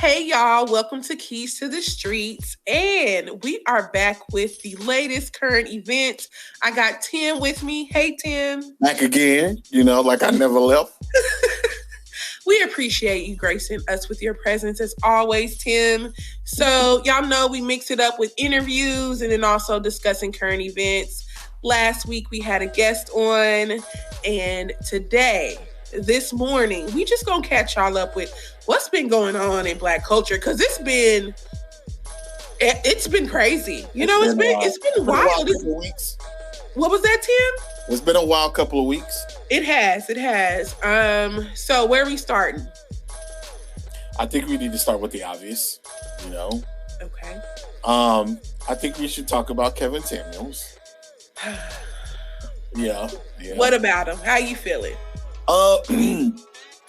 Hey y'all, welcome to Keys to the Streets. And we are back with the latest current events. I got Tim with me. Hey Tim. Back again, like I never left. We appreciate you gracing us with your presence as always, Tim. So, y'all know we mix it up with interviews and then also discussing current events. Last week we had a guest on, and today, this morning, we just gonna catch y'all up with what's been going on in Black culture because it's been crazy. It's been wild. Weeks. What was that, Tim? It's been a wild couple of weeks. It has. So where are we starting? I think we need to start with the obvious, Okay. I think we should talk about Kevin Samuels. Yeah. What about him? How you feeling?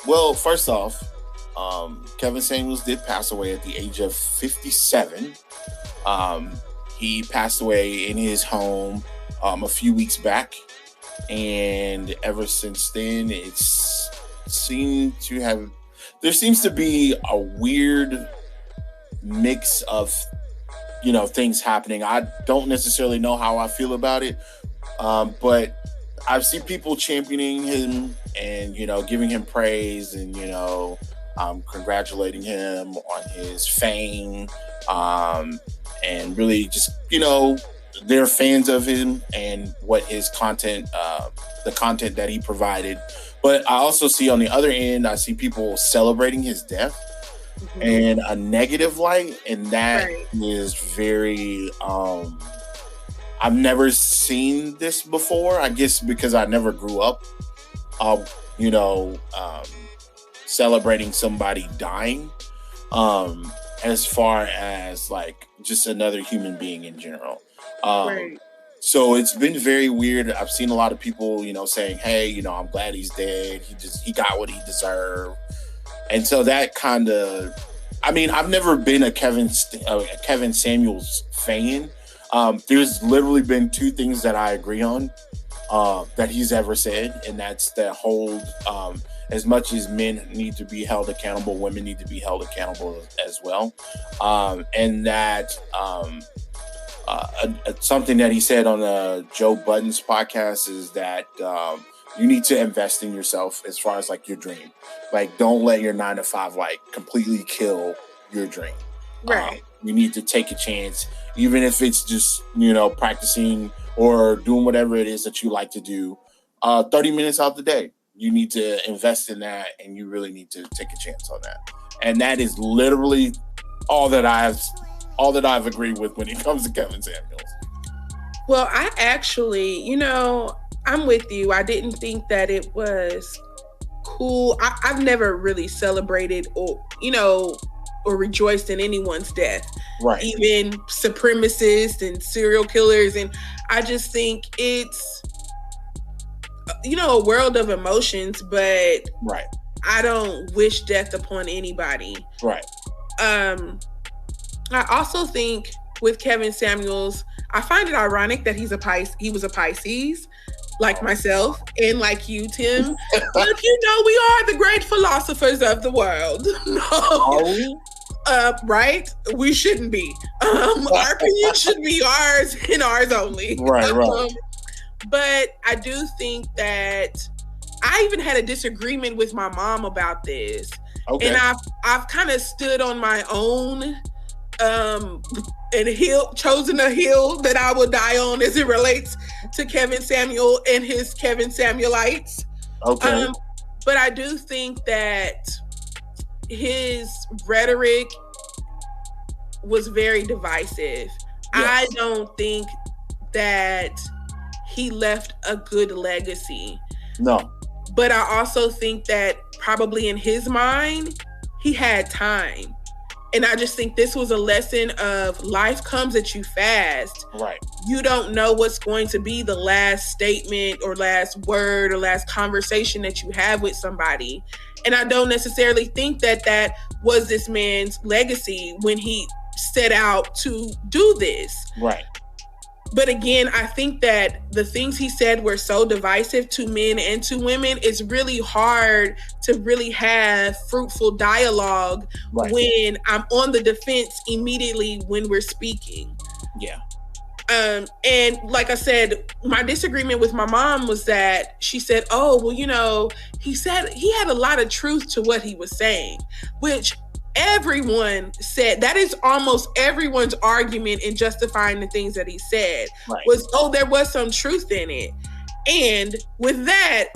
Well, first off, Kevin Samuels did pass away at the age of 57. He passed away in his home a few weeks back. And ever since then, there seems to be a weird mix of, things happening. I don't necessarily know how I feel about it. But I've seen people championing him and, giving him praise and, congratulating him on his fame. And really just, they're fans of him and what his content, the content that he provided. But I also see on the other end, I see people celebrating his death in a negative light. And that is very, I've never seen this before, I guess, because I never grew up, celebrating somebody dying, as far as like just another human being in general. So it's been very weird. I've seen a lot of people, saying, hey, I'm glad he's dead. He got what he deserved. And so that kind of, I've never been a Kevin Samuels fan. There's literally been two things that I agree on that he's ever said. And that's the whole, as much as men need to be held accountable, women need to be held accountable as well. And that, something that he said on Joe Budden's podcast is that you need to invest in yourself as far as like your dream. Like, don't let your 9 to 5 like completely kill your dream. Right. You need to take a chance, even if it's just, practicing or doing whatever it is that you like to do. 30 minutes out the day, you need to invest in that, and you really need to take a chance on that. And that is literally all that I've agreed with when it comes to Kevin Samuels. Well, I actually, I'm with you. I didn't think that it was cool. I've never really celebrated or rejoiced in anyone's death. Right. Even supremacists and serial killers. And I just think it's, a world of emotions, but right. I don't wish death upon anybody. Right. I also think with Kevin Samuels, I find it ironic that he was a Pisces, like myself, and like you, Tim. But we are the great philosophers of the world. No. Right? We shouldn't be. Our opinion should be ours and ours only. Right. But I do think that I even had a disagreement with my mom about this. Okay. And I've kind of stood on my own and chosen a hill that I will die on as it relates to Kevin Samuel and his Kevin Samuelites. Okay. But I do think that his rhetoric was very divisive. Yes. I don't think that he left a good legacy. No. But I also think that probably in his mind, he had time. And I just think this was a lesson of life comes at you fast. Right. You don't know what's going to be the last statement or last word or last conversation that you have with somebody. And I don't necessarily think that was this man's legacy when he set out to do this. Right. But again, I think that the things he said were so divisive to men and to women. It's really hard to really have fruitful dialogue when I'm on the defense immediately when we're speaking. Yeah. And like I said, my disagreement with my mom was that she said, oh, well, he said he had a lot of truth to what he was saying, which everyone said. That is almost everyone's argument in justifying the things that he said was, oh, there was some truth in it. And with that,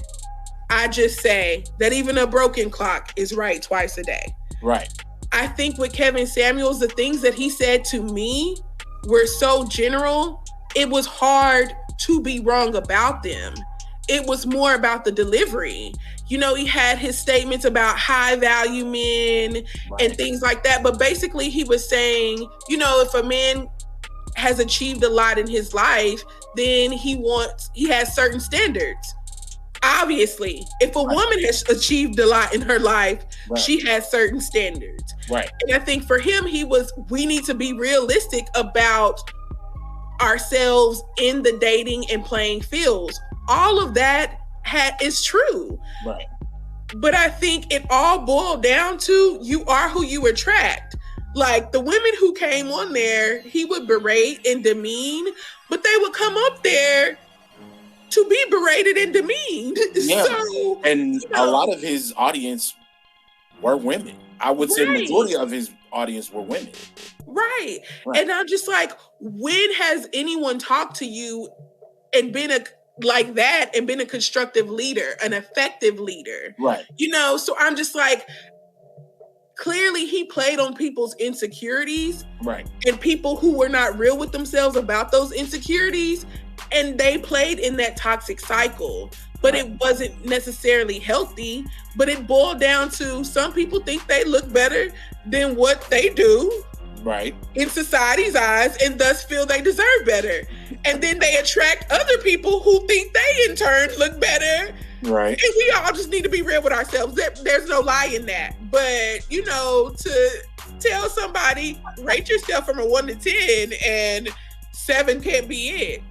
I just say that even a broken clock is right twice a day. Right. I think with Kevin Samuels, the things that he said to me were so general, it was hard to be wrong about them. It was more about the delivery. He had his statements about high value men and things like that. But basically he was saying, if a man has achieved a lot in his life, then he has certain standards. Obviously, if a woman has achieved a lot in her life, she has certain standards. Right. And I think for him, we need to be realistic about ourselves in the dating and playing fields. All of that is true. Right. But I think it all boiled down to you are who you attract. Like the women who came on there, he would berate and demean, but they would come up there to be berated and demeaned. Yeah. So, and a lot of his audience were women. I would say the majority of his audience were women. Right. And I'm just like, when has anyone talked to you and been like that and been a constructive leader, an effective leader? Right. So I'm just like, clearly he played on people's insecurities. Right. And people who were not real with themselves about those insecurities. And they played in that toxic cycle. But it wasn't necessarily healthy. But it boiled down to some people think they look better than what they do. Right. In society's eyes, and thus feel they deserve better. And then they attract other people who think they in turn look better. Right. And we all just need to be real with ourselves. There's no lie in that. But, to tell somebody, rate yourself from a 1 to 10 and 7 can't be it.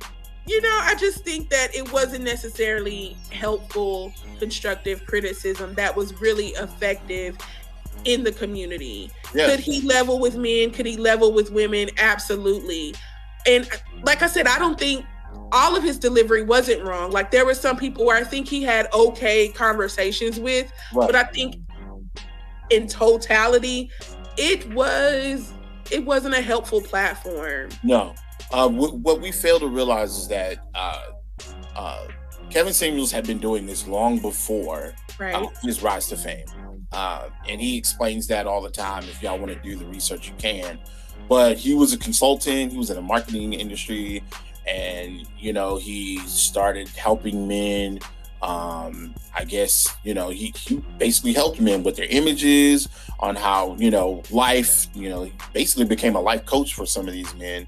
I just think that it wasn't necessarily helpful, constructive criticism that was really effective in the community. Yeah. Could he level with men? Could he level with women? Absolutely. And like I said, I don't think all of his delivery wasn't wrong. Like there were some people where I think he had okay conversations with, but I think in totality, it wasn't a helpful platform. No. What we fail to realize is that Kevin Samuels had been doing this long before his rise to fame. And he explains that all the time. If y'all want to do the research, you can. But he was a consultant. He was in the marketing industry. And, he started helping men. I guess, he basically helped men with their images on how, life, he basically became a life coach for some of these men.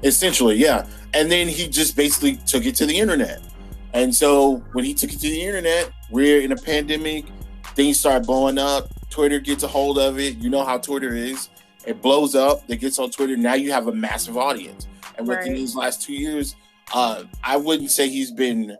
Essentially, yeah. And then he just basically took it to the internet. And so when he took it to the internet, we're in a pandemic, things start blowing up. Twitter gets a hold of it. You know how Twitter is. It blows up. It gets on Twitter. Now you have a massive audience. And within these last 2 years, I wouldn't say he's been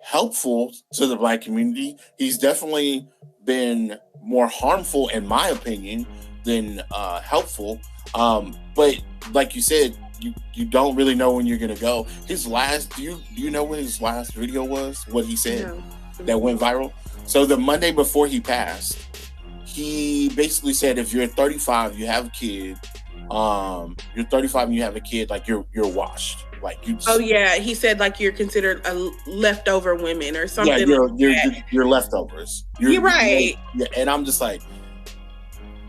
helpful to the Black community. He's definitely been more harmful, in my opinion, than helpful. But like you said, you don't really know when you're gonna go. His last, do you know what his last video was? What he said that went viral? So the Monday before he passed, he basically said, if you're 35, you have a kid, you're 35 and you have a kid, like you're washed. Like you. He said like you're considered a leftover women or something. Yeah, you're leftovers. You're right. And I'm just like,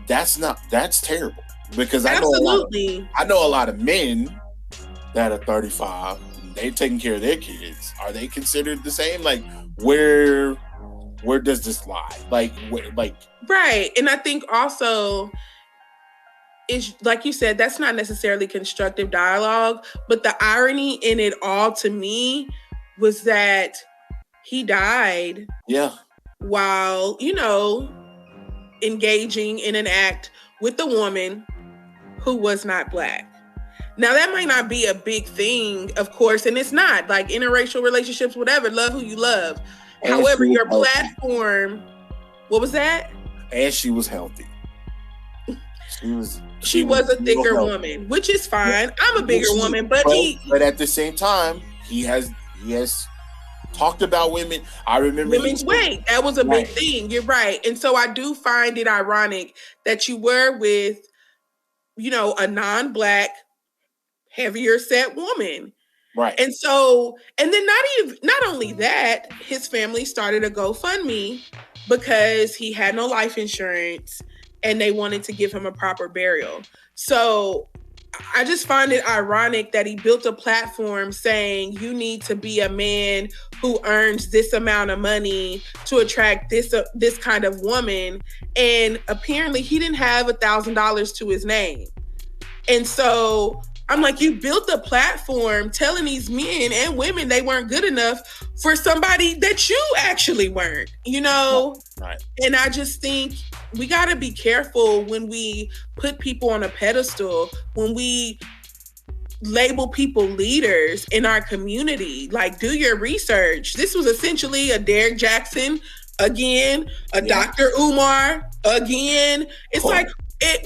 that's terrible, because I know a lot of men that are 35. They're taking care of their kids. Are they considered the same? Like where does this lie? Right. And I think also, it's like you said, that's not necessarily constructive dialogue, but the irony in it all to me was that he died while, engaging in an act with a woman who was not Black. Now, that might not be a big thing, of course, and it's not. Like, interracial relationships, whatever, love who you love. And however, your platform, what was that? And she was healthy. She was a thicker woman, which is fine. I'm a bigger woman, but at the same time, he has talked about women. I remember women's weight. That was a big thing. You're right. And so I do find it ironic that you were with, you know, a non-Black, heavier set woman. Right. And so, and then not only that, his family started a GoFundMe because he had no life insurance and they wanted to give him a proper burial. So I just find it ironic that he built a platform saying you need to be a man who earns this amount of money to attract this kind of woman. And apparently he didn't have $1,000 to his name. And so I'm like, you built a platform telling these men and women they weren't good enough for somebody that you actually weren't, you know? Right. And I just think we got to be careful when we put people on a pedestal, when we label people leaders in our community. Like, do your research. This was essentially a Derek Jackson again, a Dr. Umar again. It's like,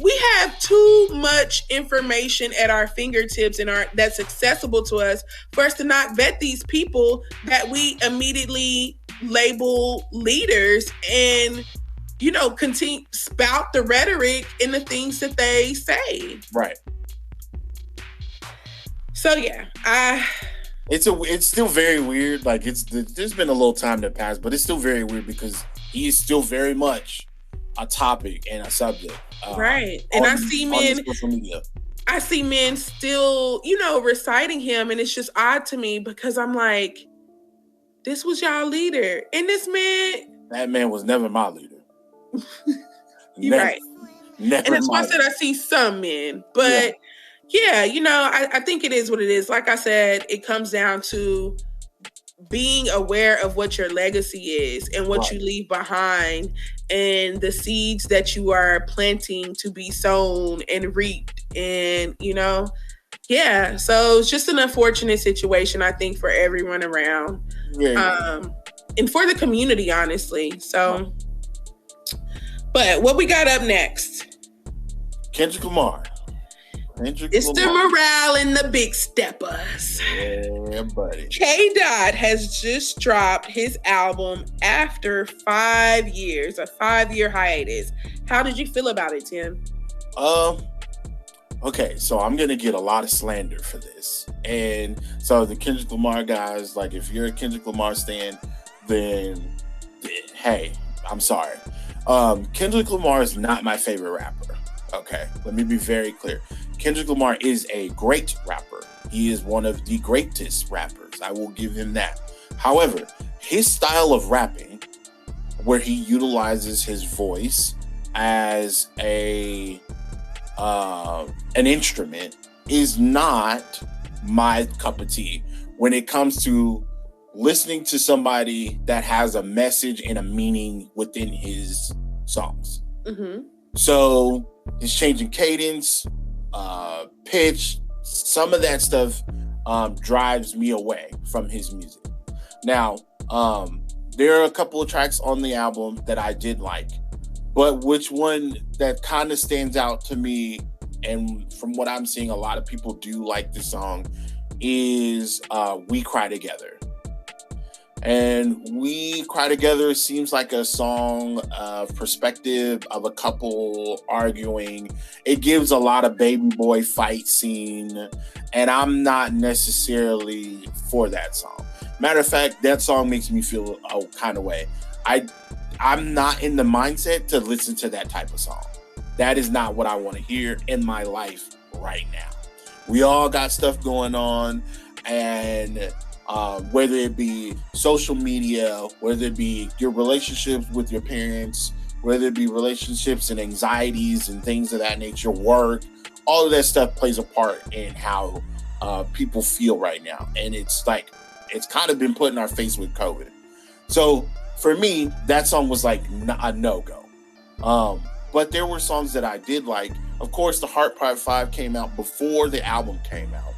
we have too much information at our fingertips and that's accessible to us for us to not vet these people that we immediately label leaders and, you know, continue spout the rhetoric and the things that they say. Right. So yeah, it's still very weird. Like there's been a little time that passed, but it's still very weird because he is still very much a topic and a subject. Right. And I see men still, you know, reciting him. And it's just odd to me because I'm like, this was y'all leader. And that man was never my leader. You're right. Never. And that's why I said I see some men. But yeah, you know, I think it is what it is. Like I said, it comes down to being aware of what your legacy is and what you leave behind and the seeds that you are planting to be sown and reaped. And, you know, so it's just an unfortunate situation, I think, for everyone around. And for the community, honestly. So, but what we got up next? Kendrick Lamar. It's the morale and the big steppers. Yeah, buddy. K-Dot has just dropped his album after 5 years, a 5-year hiatus. How did you feel about it, Tim? Okay, so I'm gonna get a lot of slander for this. And so the Kendrick Lamar guys, like if you're a Kendrick Lamar stan, then hey, I'm sorry. Kendrick Lamar is not my favorite rapper. Okay, let me be very clear. Kendrick Lamar is a great rapper. He is one of the greatest rappers. I will give him that. However, his style of rapping, where he utilizes his voice as an instrument, is not my cup of tea when it comes to listening to somebody that has a message and a meaning within his songs. Mm-hmm. So his changing cadence, pitch, some of that stuff drives me away from his music. Now, there are a couple of tracks on the album that I did like, but which one that kind of stands out to me, and from what I'm seeing, a lot of people do like this song, is We Cry Together. And We Cry Together seems like a song of perspective of a couple arguing. It gives a lot of baby boy fight scene, and I'm not necessarily for that song. Matter of fact, that song makes me feel a kind of way. I'm not in the mindset to listen to that type of song. That is not what I want to hear in my life right now. We all got stuff going on, and whether it be social media, whether it be your relationships with your parents, whether it be relationships and anxieties and things of that nature, work, all of that stuff plays a part in how people feel right now. And it's like, it's kind of been put in our face with COVID. So for me, that song was like a no-go. but there were songs that I did like. Of course, the Heart Part 5 came out before the album came out.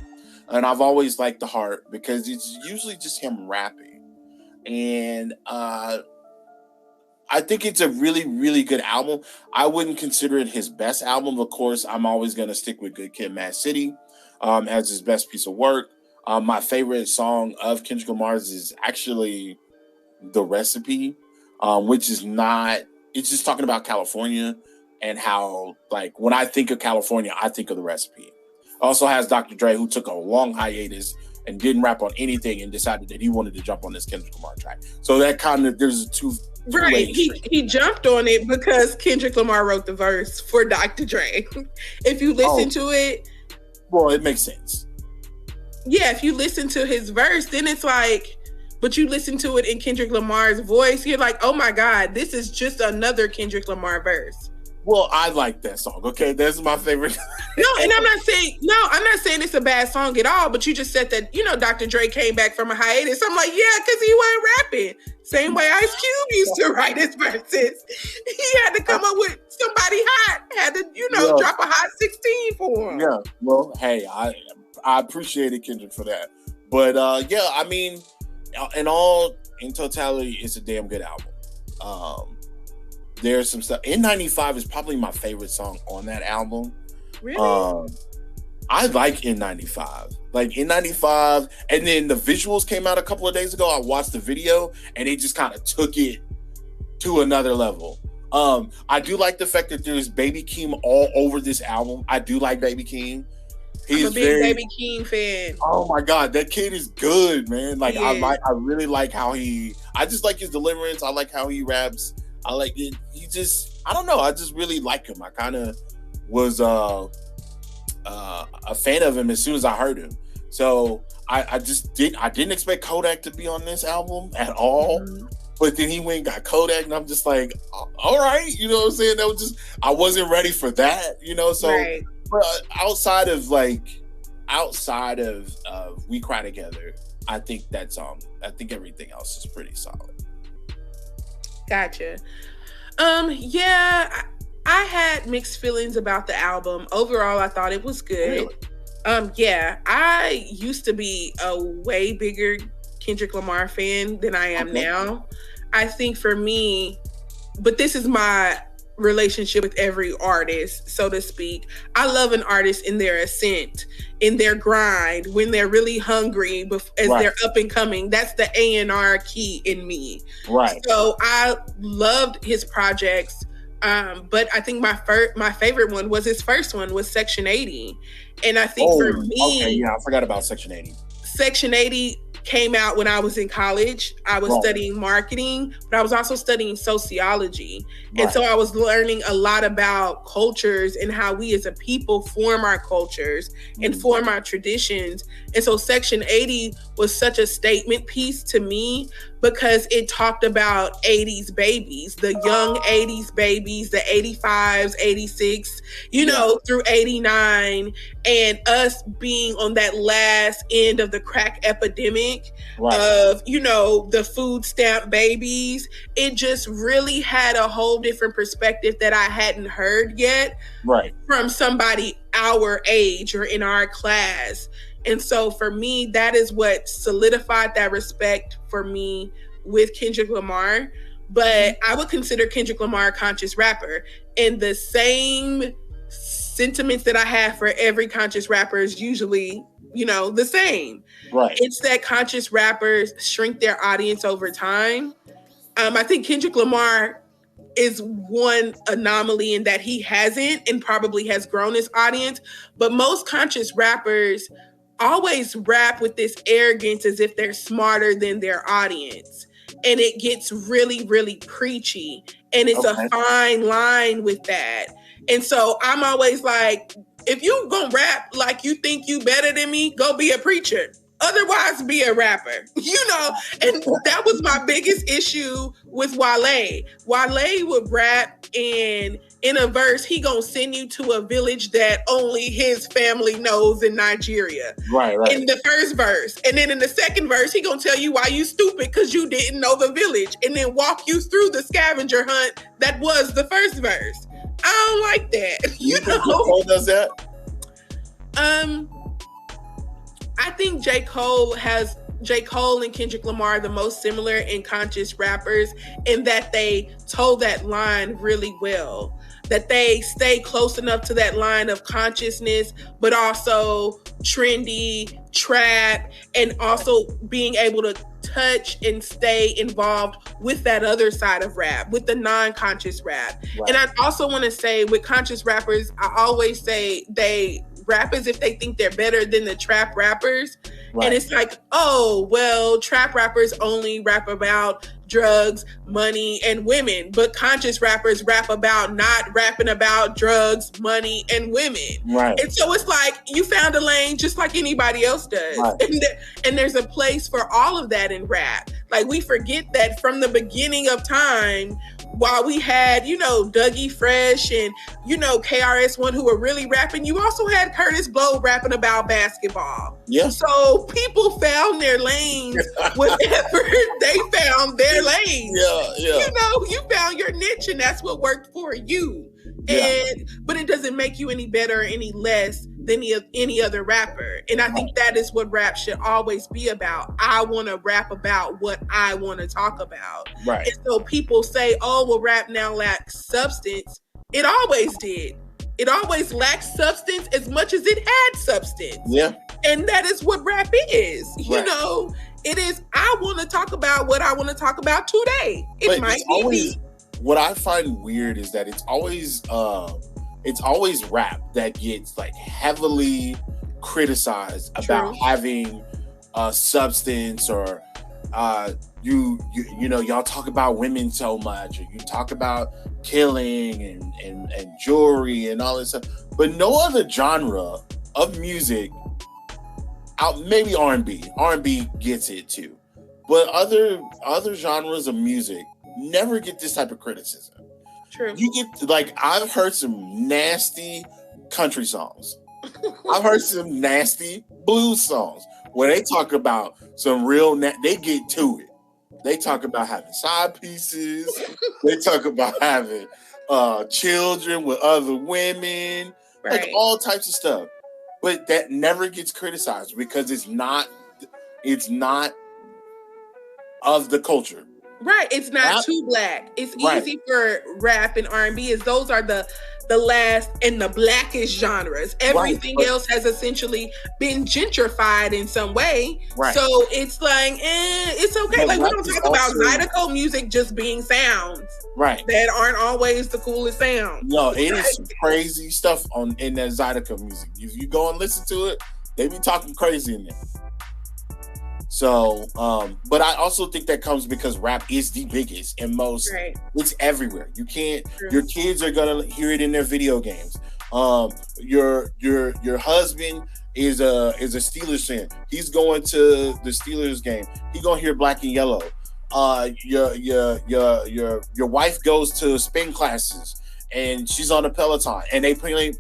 And I've always liked the Heart because it's usually just him rapping. And I think it's a really, really good album. I wouldn't consider it his best album. Of course, I'm always going to stick with Good Kid, Mad City as his best piece of work. My favorite song of Kendrick Lamar's is actually The Recipe, which is not, it's just talking about California and how, like, when I think of California, I think of The Recipe. Also has Dr. Dre, who took a long hiatus and didn't rap on anything and decided that he wanted to jump on this Kendrick Lamar track. So that kind of, there's two right. He jumped on it because Kendrick Lamar wrote the verse for Dr. Dre. If you listen to it, well, it makes sense. Yeah, if you listen to his verse, then it's like, but you listen to it in Kendrick Lamar's voice, you're like, oh my God, this is just another Kendrick Lamar verse. Well, I like that song. Okay, that's my favorite. No, and I'm not saying it's a bad song at all. But you just said that, you know, Dr. Dre came back from a hiatus. I'm like, yeah, because he wasn't rapping. Same way Ice Cube used to write his verses. He had to come up with somebody hot. Had to, you know, drop a hot 16 for him. Yeah. Well, hey, I appreciated Kendrick for that. But yeah, I mean, in totality, it's a damn good album. There's some stuff. N95 is probably my favorite song on that album. Really? I like N95. Like N95, and then the visuals came out a couple of days ago. I watched the video, and it just kind of took it to another level. I do like the fact that there's Baby Keem all over this album. I do like Baby Keem. I'm a big Baby Keem fan. Oh my God, that kid is good, man. Like I really like how I just like his deliverance. I like how he raps. I like it. I don't know. I just really like him. I kind of was a fan of him as soon as I heard him. So I didn't expect Kodak to be on this album at all. Mm-hmm. But then he went and got Kodak, and I'm just like, all right, you know what I'm saying? That was just, I wasn't ready for that, you know? So right. outside of We Cry Together, I think everything else is pretty solid. Gotcha. Yeah, I had mixed feelings about the album. Overall, I thought it was good. Really? Yeah, I used to be a way bigger Kendrick Lamar fan than I am now. I think for me, but this is my relationship with every artist, so to speak. I love an artist in their ascent, in their grind, when they're really hungry as they're up and coming. That's the A&R key in me. Right. So I loved his projects, but I think my favorite one was his first one, was Section 80. And I think for me... Okay, yeah, I forgot about Section 80. Section 80 came out when I was in college. I was studying marketing, but I was also studying sociology. Right. And so I was learning a lot about cultures and how we as a people form our cultures and form our traditions. And so Section 80 was such a statement piece to me because it talked about 80s babies, the young 80s babies, the 85s, 86, through 89, and us being on that last end of the crack epidemic of, the food stamp babies. It just really had a whole different perspective that I hadn't heard yet from somebody our age or in our class. And so for me, that is what solidified that respect for me with Kendrick Lamar. But I would consider Kendrick Lamar a conscious rapper. And the same sentiments that I have for every conscious rapper is usually, the same. Right. It's that conscious rappers shrink their audience over time. I think Kendrick Lamar is one anomaly in that he hasn't and probably has grown his audience. But most conscious rappers always rap with this arrogance as if they're smarter than their audience. And it gets really, really preachy. And it's a fine line with that. And so I'm always like, if you gonna rap like you think you better than me, go be a preacher. Otherwise, be a rapper, And that was my biggest issue with Wale. Wale would rap, and in a verse, he gonna send you to a village that only his family knows in Nigeria. Right. In the first verse. And then in the second verse, he gonna tell you why you stupid because you didn't know the village. And then walk you through the scavenger hunt that was the first verse. I don't like that. You think J. Cole does that? I think J. Cole and Kendrick Lamar are the most similar and conscious rappers in that they toe that line really well. That they stay close enough to that line of consciousness, but also trendy, trap, and also being able to touch and stay involved with that other side of rap, with the non-conscious rap. Right. And I also want to say with conscious rappers, I always say they rap as if they think they're better than the trap rappers. Right. And it's like, oh, well, trap rappers only rap about drugs, money, and women, but conscious rappers rap about not rapping about drugs, money, and women. Right. And so it's like you found a lane just like anybody else does. Right. And there's a place for all of that in rap. Like we forget that from the beginning of time, while we had, Dougie Fresh and, KRS-One who were really rapping, you also had Curtis Blow rapping about basketball. Yeah. So people found their lanes whenever they found their lanes. Yeah. You found your niche and that's what worked for you. Yeah. But it doesn't make you any better or any less than any other rapper. And I think that is what rap should always be about. I want to rap about what I want to talk about. Right. And so people say, oh, well, rap now lacks substance. It always did. It always lacked substance as much as it had substance. Yeah. And that is what rap is. Right. It is, I want to talk about what I want to talk about today. It might be me. What I find weird is that it's always rap that gets like heavily criticized about having substance, or y'all talk about women so much, or you talk about killing and jewelry and all this stuff, but no other genre of music, maybe R&B gets it too, but other genres of music never get this type of criticism. True. You get I've heard some nasty country songs. I've heard some nasty blues songs where they talk about some real. They get to it. They talk about having side pieces. They talk about having children with other women, like all types of stuff. But that never gets criticized because it's not of the culture. Right, it's not rap, too black. It's easy for rap and R&B, as those are the last and the blackest genres. Everything else has essentially been gentrified in some way. Right. So it's like, it's okay. Like we don't talk about Zydeco music just being sounds. Right. That aren't always the coolest sounds. No, it is some crazy stuff in that Zydeco music. If you go and listen to it, they be talking crazy in there. So, but I also think that comes because rap is the biggest and most. Right. It's everywhere. You can't. True. Your kids are gonna hear it in their video games. Your husband is a Steelers fan. He's going to the Steelers game. He's gonna hear Black and Yellow. Your wife goes to spin classes and she's on a Peloton and they playing.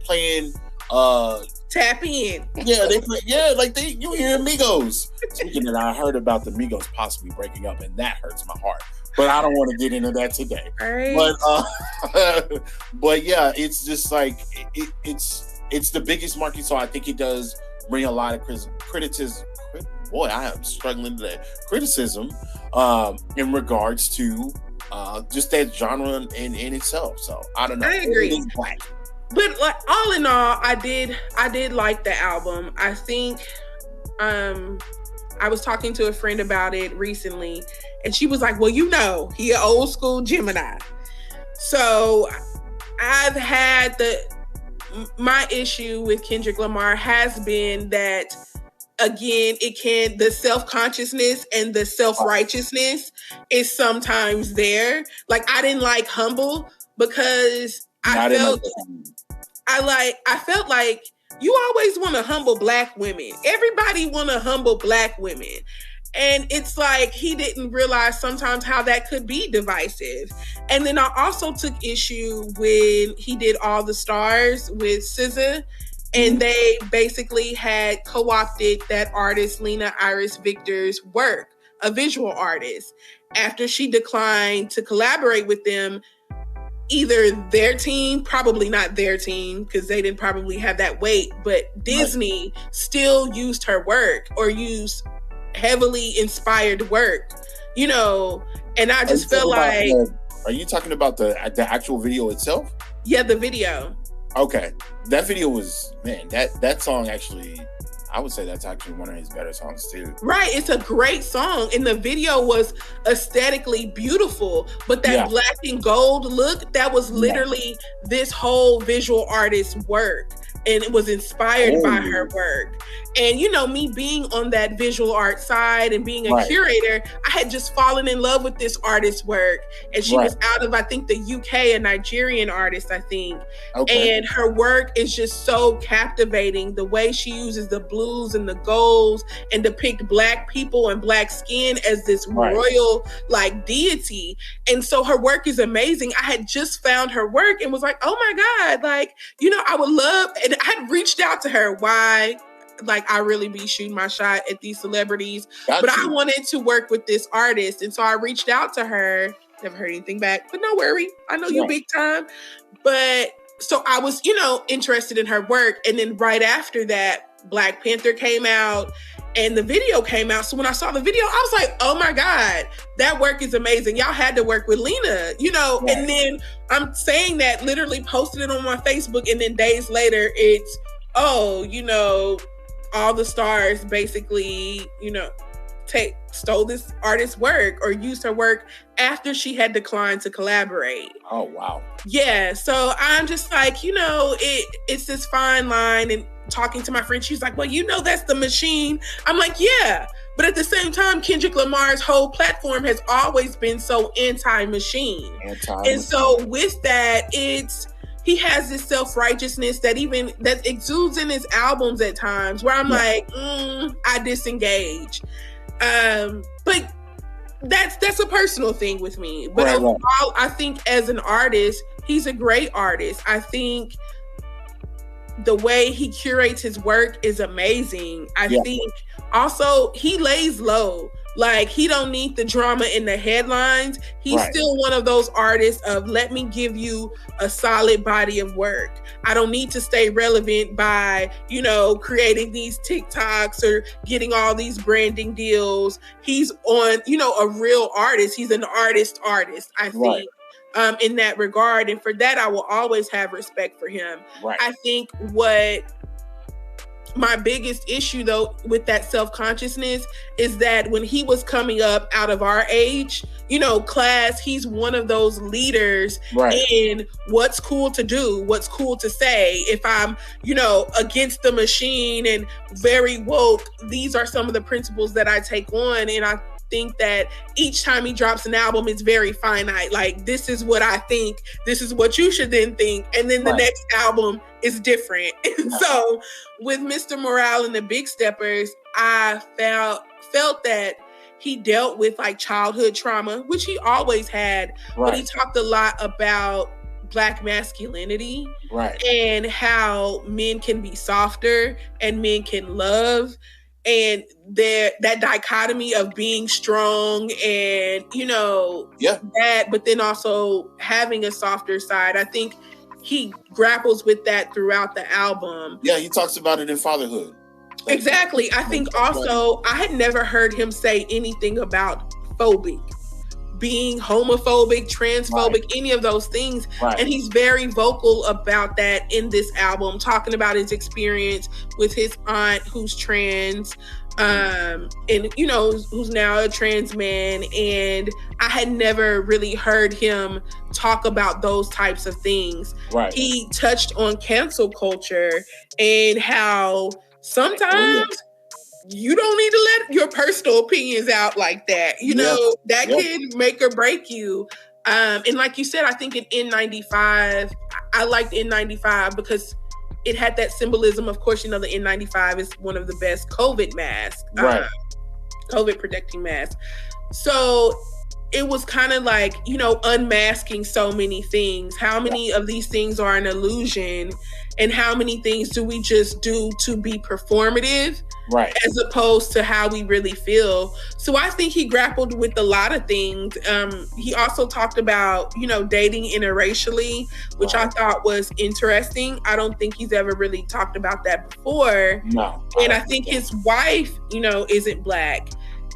Tap in. Yeah, you hear Migos. Speaking of that, I heard about the Migos possibly breaking up, and that hurts my heart. But I don't want to get into that today. All right. But yeah, it's just like it's the biggest market, so I think it does bring a lot of criticism. Boy, I am struggling today. Criticism in regards to just that genre in itself. So I don't know. I agree. But all in all, I did like the album. I think I was talking to a friend about it recently, and she was like, well, he an old school Gemini. So I've had my issue with Kendrick Lamar has been that, again, the self-consciousness and the self-righteousness is sometimes there. Like, I didn't like Humble because I felt like you always want to humble black women. Everybody want to humble black women. And it's like he didn't realize sometimes how that could be divisive. And then I also took issue when he did All the Stars with SZA, and they basically had co-opted that artist Lena Iris Victor's work, a visual artist. After she declined to collaborate with them, either their team, probably not their team because they didn't probably have that weight, but Disney still used her work or used heavily inspired work, you know, and I just feel like... Are you talking about the actual video itself? Yeah, the video. Okay. That video was, man, that song actually, I would say that's actually one of his better songs too. Right. It's a great song. And the video was aesthetically beautiful. But that black and gold look, that was literally this whole visual artist's work. And it was inspired by her work. And, you know, me being on that visual art side and being a curator, I had just fallen in love with this artist's work. And she was out of, I think, the UK, a Nigerian artist, I think. Okay. And her work is just so captivating. The way she uses the blues and the golds and depict black people and black skin as this royal, like, deity. And so her work is amazing. I had just found her work and was like, oh my God, like, you know, I would love... And I had reached out to her. Why? Like, I really be shooting my shot at these celebrities. But I wanted to work with this artist. And so I reached out to her. Never heard anything back. But no worry. I know you big time. But so I was, you know, interested in her work. And then right after that, Black Panther came out. And the video came out. So when I saw the video, I was like, oh my God, that work is amazing. Y'all had to work with Lena, you know? Right. And then I'm saying that, literally posted it on my Facebook. And then days later, it's, oh, you know, all the stars basically, you know, stole this artist's work or used her work after she had declined to collaborate. Oh, wow. Yeah. So I'm just like, you know, it's this fine line. And talking to my friend, she's like, well, you know, that's the machine. I'm like, yeah. But at the same time, Kendrick Lamar's whole platform has always been so anti-machine. And so with that, he has this self-righteousness that exudes in his albums at times where I'm like, I disengage. But that's a personal thing with me. But overall, I think as an artist, he's a great artist. I think the way he curates his work is amazing. I think also he lays low. Like, he don't need the drama in the headlines. He's still one of those artists of, let me give you a solid body of work. I don't need to stay relevant by, you know, creating these TikToks or getting all these branding deals. He's on, you know, a real artist. He's an artist, I think. In that regard. And for that, I will always have respect for him. I think what my biggest issue, though, with that self-consciousness is that when he was coming up out of our age, you know, class, he's one of those leaders in what's cool to do, what's cool to say. If I'm, you know, against the machine and very woke, these are some of the principles that I take on. And I think that each time he drops an album, it's very finite. Like, this is what I think. This is what you should then think. And then the next album is different. And so with Mr. Morale and the Big Steppers, I felt that he dealt with like childhood trauma, which he always had, but he talked a lot about Black masculinity and how men can be softer and men can love. And that dichotomy of being strong and, you know, that, but then also having a softer side. I think he grapples with that throughout the album. Yeah, he talks about it in Fatherhood. Exactly. I think also, I had never heard him say anything about phobic, being homophobic, transphobic, any of those things. And he's very vocal about that in this album, talking about his experience with his aunt who's trans, and, you know, who's now a trans man. And I had never really heard him talk about those types of things. He touched on cancel culture and how sometimes you don't need to let your personal opinions out like that. You know, that can make or break you. And like you said, I think in N95, I liked N95 because it had that symbolism. Of course, you know, the N95 is one of the best COVID masks, COVID protecting masks. So it was kind of like, unmasking so many things. How many of these things are an illusion, and how many things do we just do to be performative, right, as opposed to how we really feel? So I think he grappled with a lot of things. He also talked about, dating interracially, which I thought was interesting. I don't think he's ever really talked about that before. No. And I think his wife, isn't Black.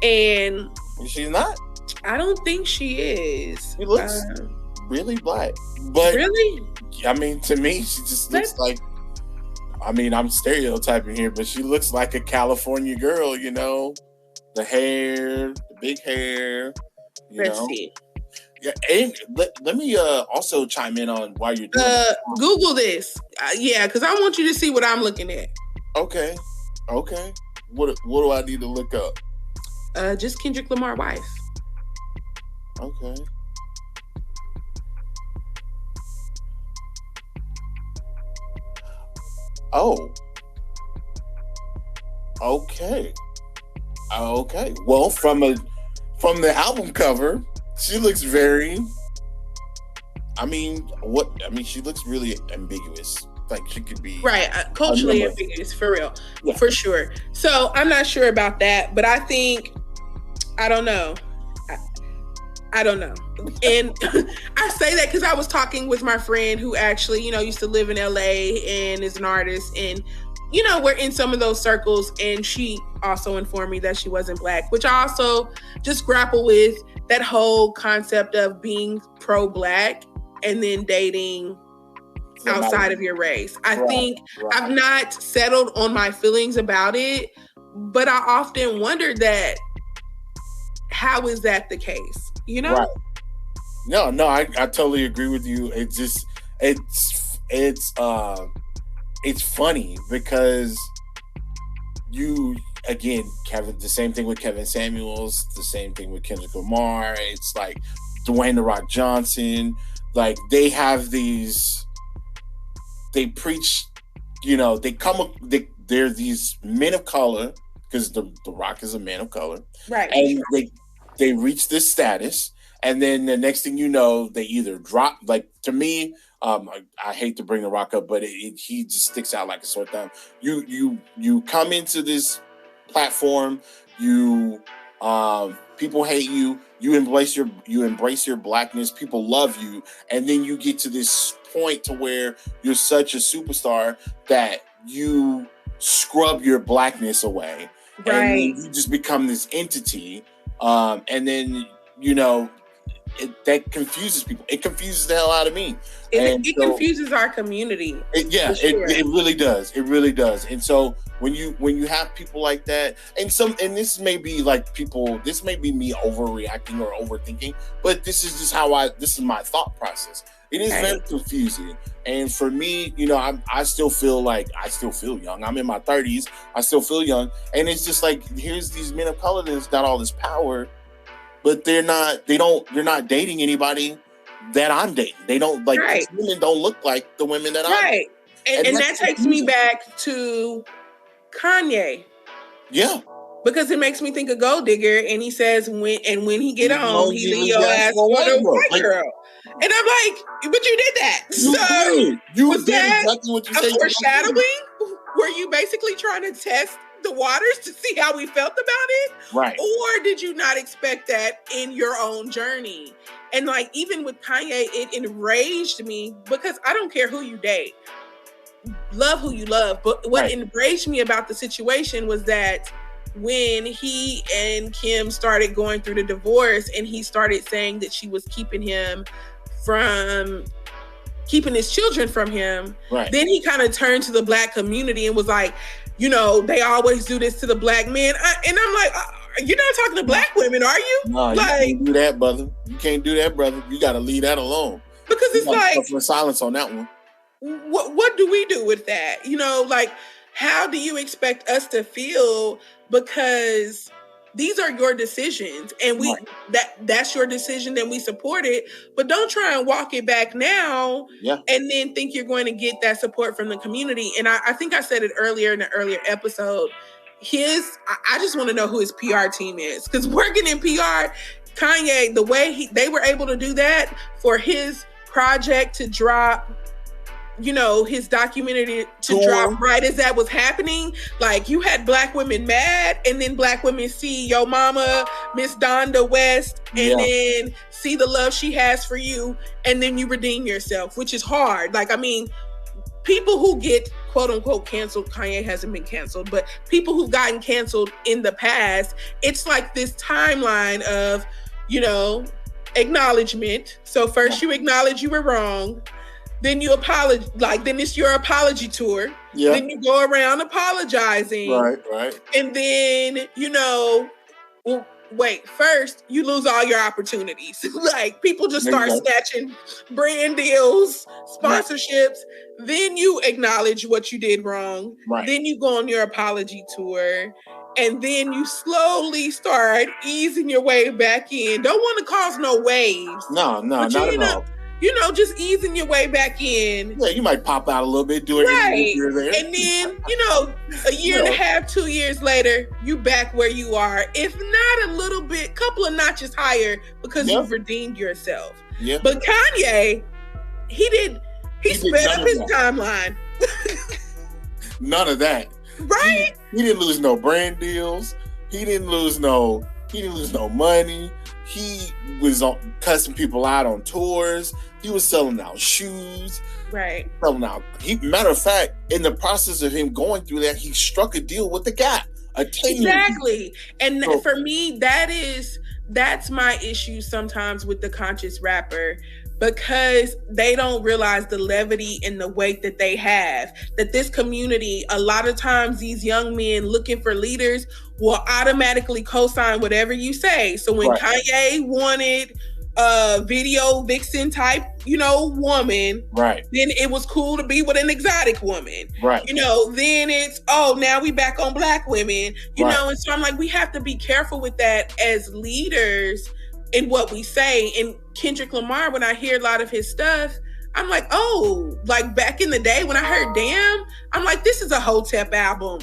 And she's not? I don't think she is. She looks really Black. But really? I mean, to me, she just looks like, I mean, I'm stereotyping here, but she looks like a California girl, the hair, the big hair, Let's see. Yeah, and let me also chime in on while you're doing Google this. Because I want you to see what I'm looking at. Okay. What do I need to look up? Just Kendrick Lamar wife. Okay. Oh. Okay. Well, from the album cover, she looks very. She looks really ambiguous. Like she could be culturally ambiguous, for real, for sure. So I'm not sure about that, but I think I don't know. I don't know. And I say that because I was talking with my friend who actually, used to live in LA and is an artist, and we're in some of those circles, and she also informed me that she wasn't Black, which I also just grapple with that whole concept of being pro-Black and then dating outside of your race. I think I've not settled on my feelings about it, but I often wonder that, how is that the case? Right. No, I totally agree with you. It's just, it's funny because Kevin, the same thing with Kevin Samuels, the same thing with Kendrick Lamar. It's like Dwayne "The Rock" Johnson. Like they have these, they preach, they're these men of color, because the Rock is a man of color. Right. And they reach this status, and then the next thing you know, they either drop, like, to me, I hate to bring The Rock up, but he just sticks out like a sore thumb. You come into this platform, people hate you, you embrace your Blackness, people love you, and then you get to this point to where you're such a superstar that you scrub your Blackness away. Right. And you just become this entity. And then, that confuses people. It confuses the hell out of me. It confuses our community. It really does. It really does. And so when you have people like that, and this may be this may be me overreacting or overthinking, but this is just this is my thought process. It is very confusing. And for me, I still feel young. I'm in my 30s. I still feel young. And it's just like, here's these men of color that's got all this power, but they're not dating anybody that I'm dating. They don't women don't look like the women that I'm dating. And that takes me back to Kanye. Yeah. Because it makes me think of Gold Digger, and he says when he get home, he leave your ass for a white girl. And I'm like, but you did that. You did exactly what you said. Foreshadowing? Were you basically trying to test the waters to see how we felt about it? Right. Or did you not expect that in your own journey? And even with Kanye, it enraged me, because I don't care who you date. Love who you love. But what enraged me about the situation was that when he and Kim started going through the divorce, and he started saying that she was keeping his children from him, then he kind of turned to the Black community and was like, they always do this to the Black men. And I'm like, you're not talking to Black women, are you? No, you can't do that, brother. You can't do that, brother. You got to leave that alone. Because it's like, for silence on that one. What do we do with that? How do you expect us to feel? Because these are your decisions, and that's your decision, and we support it. But don't try and walk it back now, and then think you're going to get that support from the community. And I think I said it earlier in the earlier episode. I just want to know who his PR team is, because working in PR, Kanye, the way they were able to do that for his project to drop, you know, his documentary to drop right as that was happening. Like, you had black women mad, and then black women see Yo Mama, Miss Donda West, and then see the love she has for you, and then you redeem yourself, which is hard. Like, I mean, people who get quote unquote canceled, Kanye hasn't been canceled, but people who've gotten canceled in the past, it's like this timeline of, you know, acknowledgement. So first you acknowledge you were wrong, then you apologize, like, then it's your apology tour. Yeah. Then you go around apologizing. Right. And then, you know, well, wait, first you lose all your opportunities. Like, people just start snatching brand deals, sponsorships. Then you acknowledge what you did wrong. Then you go on your apology tour. And then you slowly start easing your way back in. Don't want to cause no waves. No, not at all. You know, just easing your way back in. Yeah, you might pop out a little bit, do it here there. And then, you know, a year and a half, 2 years later, you back where you are. If not a little bit, couple of notches higher, because you've redeemed yourself. Yeah. But Kanye, he sped up his timeline. None of that. Right? He didn't lose no brand deals. He didn't lose no money. He was cussing people out on tours. He was selling out shoes. Right. Matter of fact, in the process of him going through that, he struck a deal with the Gap. Exactly. And for me, that's my issue sometimes with the conscious rapper, because they don't realize the levity and the weight that they have. That this community, a lot of times these young men looking for leaders will automatically co-sign whatever you say. So when Kanye wanted a video vixen type, you know, woman, then it was cool to be with an exotic woman. You know, then it's, now we back on black women, you know, and so I'm like, we have to be careful with that as leaders in what we say. And Kendrick Lamar, when I hear a lot of his stuff, I'm like, like back in the day when I heard Damn, I'm like, this is a Hotep album.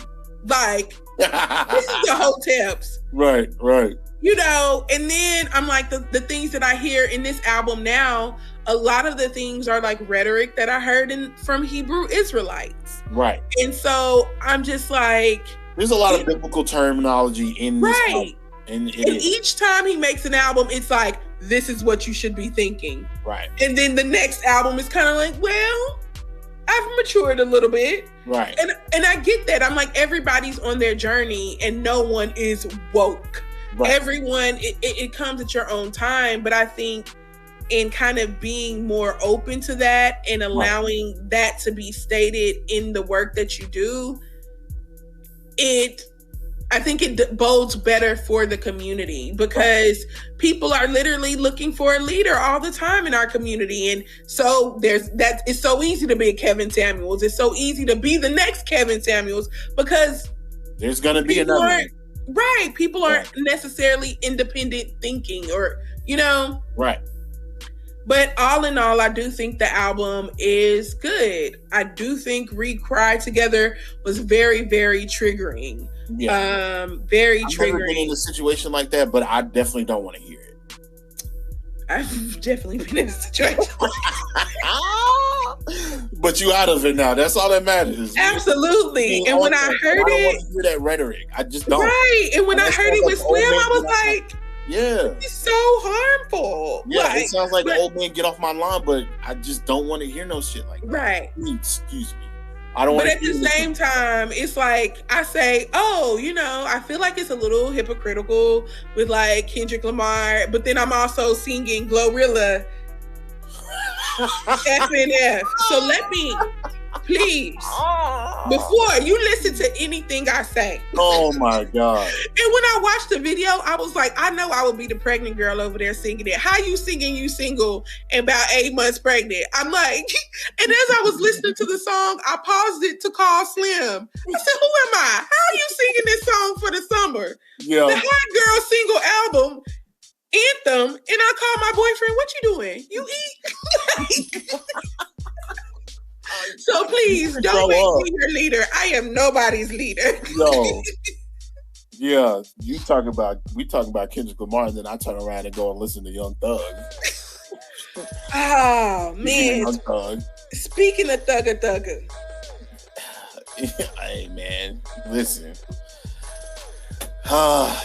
Like, this is the Hoteps. Right. You know, and then I'm like, the things that I hear in this album now, a lot of the things are like rhetoric that I heard from Hebrew Israelites. Right. And so I'm just like, there's a lot of biblical terminology in this album. And each time he makes an album, it's like, this is what you should be thinking. Right. And then the next album is kind of like, well, I've matured a little bit. Right. And I get that. I'm like, everybody's on their journey and no one is woke. Right. Everyone, it comes at your own time. But I think in kind of being more open to that and allowing that to be stated in the work that you do, I think it bodes better for the community, because people are literally looking for a leader all the time in our community. And so it's so easy to be a Kevin Samuels. It's so easy to be the next Kevin Samuels, because there's going to be another one. Right. People aren't necessarily independent thinking, or, you know. Right. But all in all, I do think the album is good. I do think We Cry Together was very, very triggering. Yeah. Very triggering. I've never been in a situation like that, but I definitely don't want to hear it. I've definitely been in a situation like that. But you out of it now. That's all that matters. Absolutely. And when I heard it, I don't want to hear that rhetoric. I just don't. Right. And when I heard it with Slim, I was like, yeah, it's so harmful. Yeah, it sounds like old man get off my lawn, but I just don't want to hear no shit like that. Right. Excuse me. I don't want to. But at the same time, it's like I say, you know, I feel like it's a little hypocritical with like Kendrick Lamar, but then I'm also singing Glorilla FNF. So let me, please, before you listen to anything I say. Oh my God. And when I watched the video, I was like, I know I would be the pregnant girl over there singing it. How you singing you single and about 8 months pregnant? I'm like, and as I was listening to the song, I paused it to call Slim. I said, who am I? How are you singing this song for the summer? Yeah. The Hot Girl single album anthem, and I called my boyfriend, what you doing? You eat? So please don't make me your leader. I am nobody's leader. Yeah, we talk about Kendrick Lamar, and then I turn around and go and listen to Young Thug. Oh man! Young Thug. Speaking of Thugger. Hey man, listen.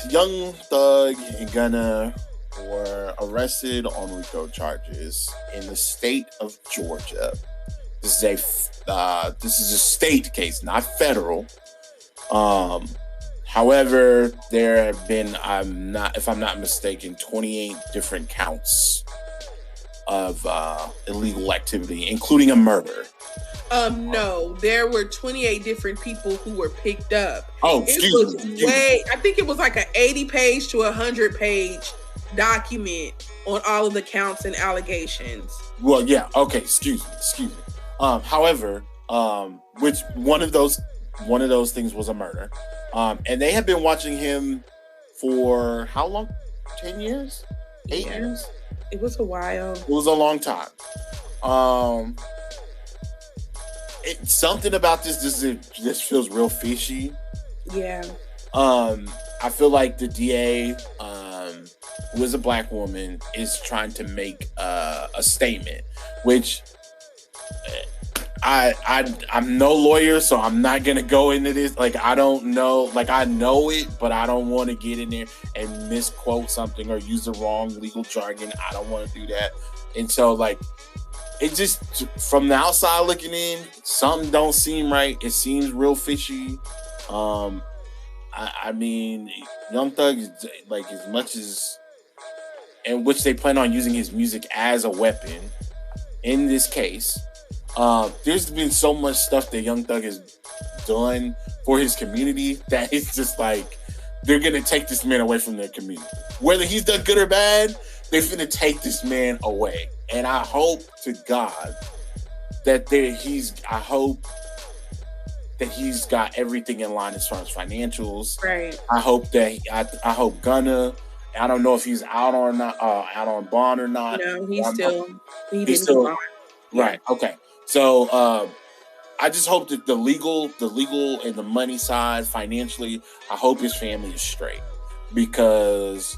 Young Thug and Gunna were arrested on RICO charges in the state of Georgia. This is a state case, not federal. However, there have been, if I'm not mistaken, 28 different counts of illegal activity, including a murder. No, there were 28 different people who were picked up. Oh, excuse me. I think it was like an 80-page to 100-page document on all of the counts and allegations. Well, yeah. Okay. Excuse me. However, which one of those things was a murder. And they have been watching him for how long? 10 years? 8 years? It was a while. It was a long time. Something about this feels real fishy. Yeah. I feel like the DA, who is a black woman, is trying to make a statement, which I'm no lawyer, so I'm not gonna go into this. Like, I don't know, like, I know it, but I don't want to get in there and misquote something or use the wrong legal jargon. I don't want to do that. And so, like, it just, from the outside looking in, something don't seem right. It seems real fishy. I mean, Young Thug is, like, as much as, in which they plan on using his music as a weapon in this case. There's been so much stuff that Young Thug has done for his community that it's just like, they're going to take this man away from their community. Whether he's done good or bad, they're going to take this man away. And I hope to God that he's got everything in line as far as financials. Right. I hope Gunna, I don't know if he's out or not, out on bond or not. No, he didn't go on. Right. Okay. So I just hope that the legal and the money side financially, I hope his family is straight, because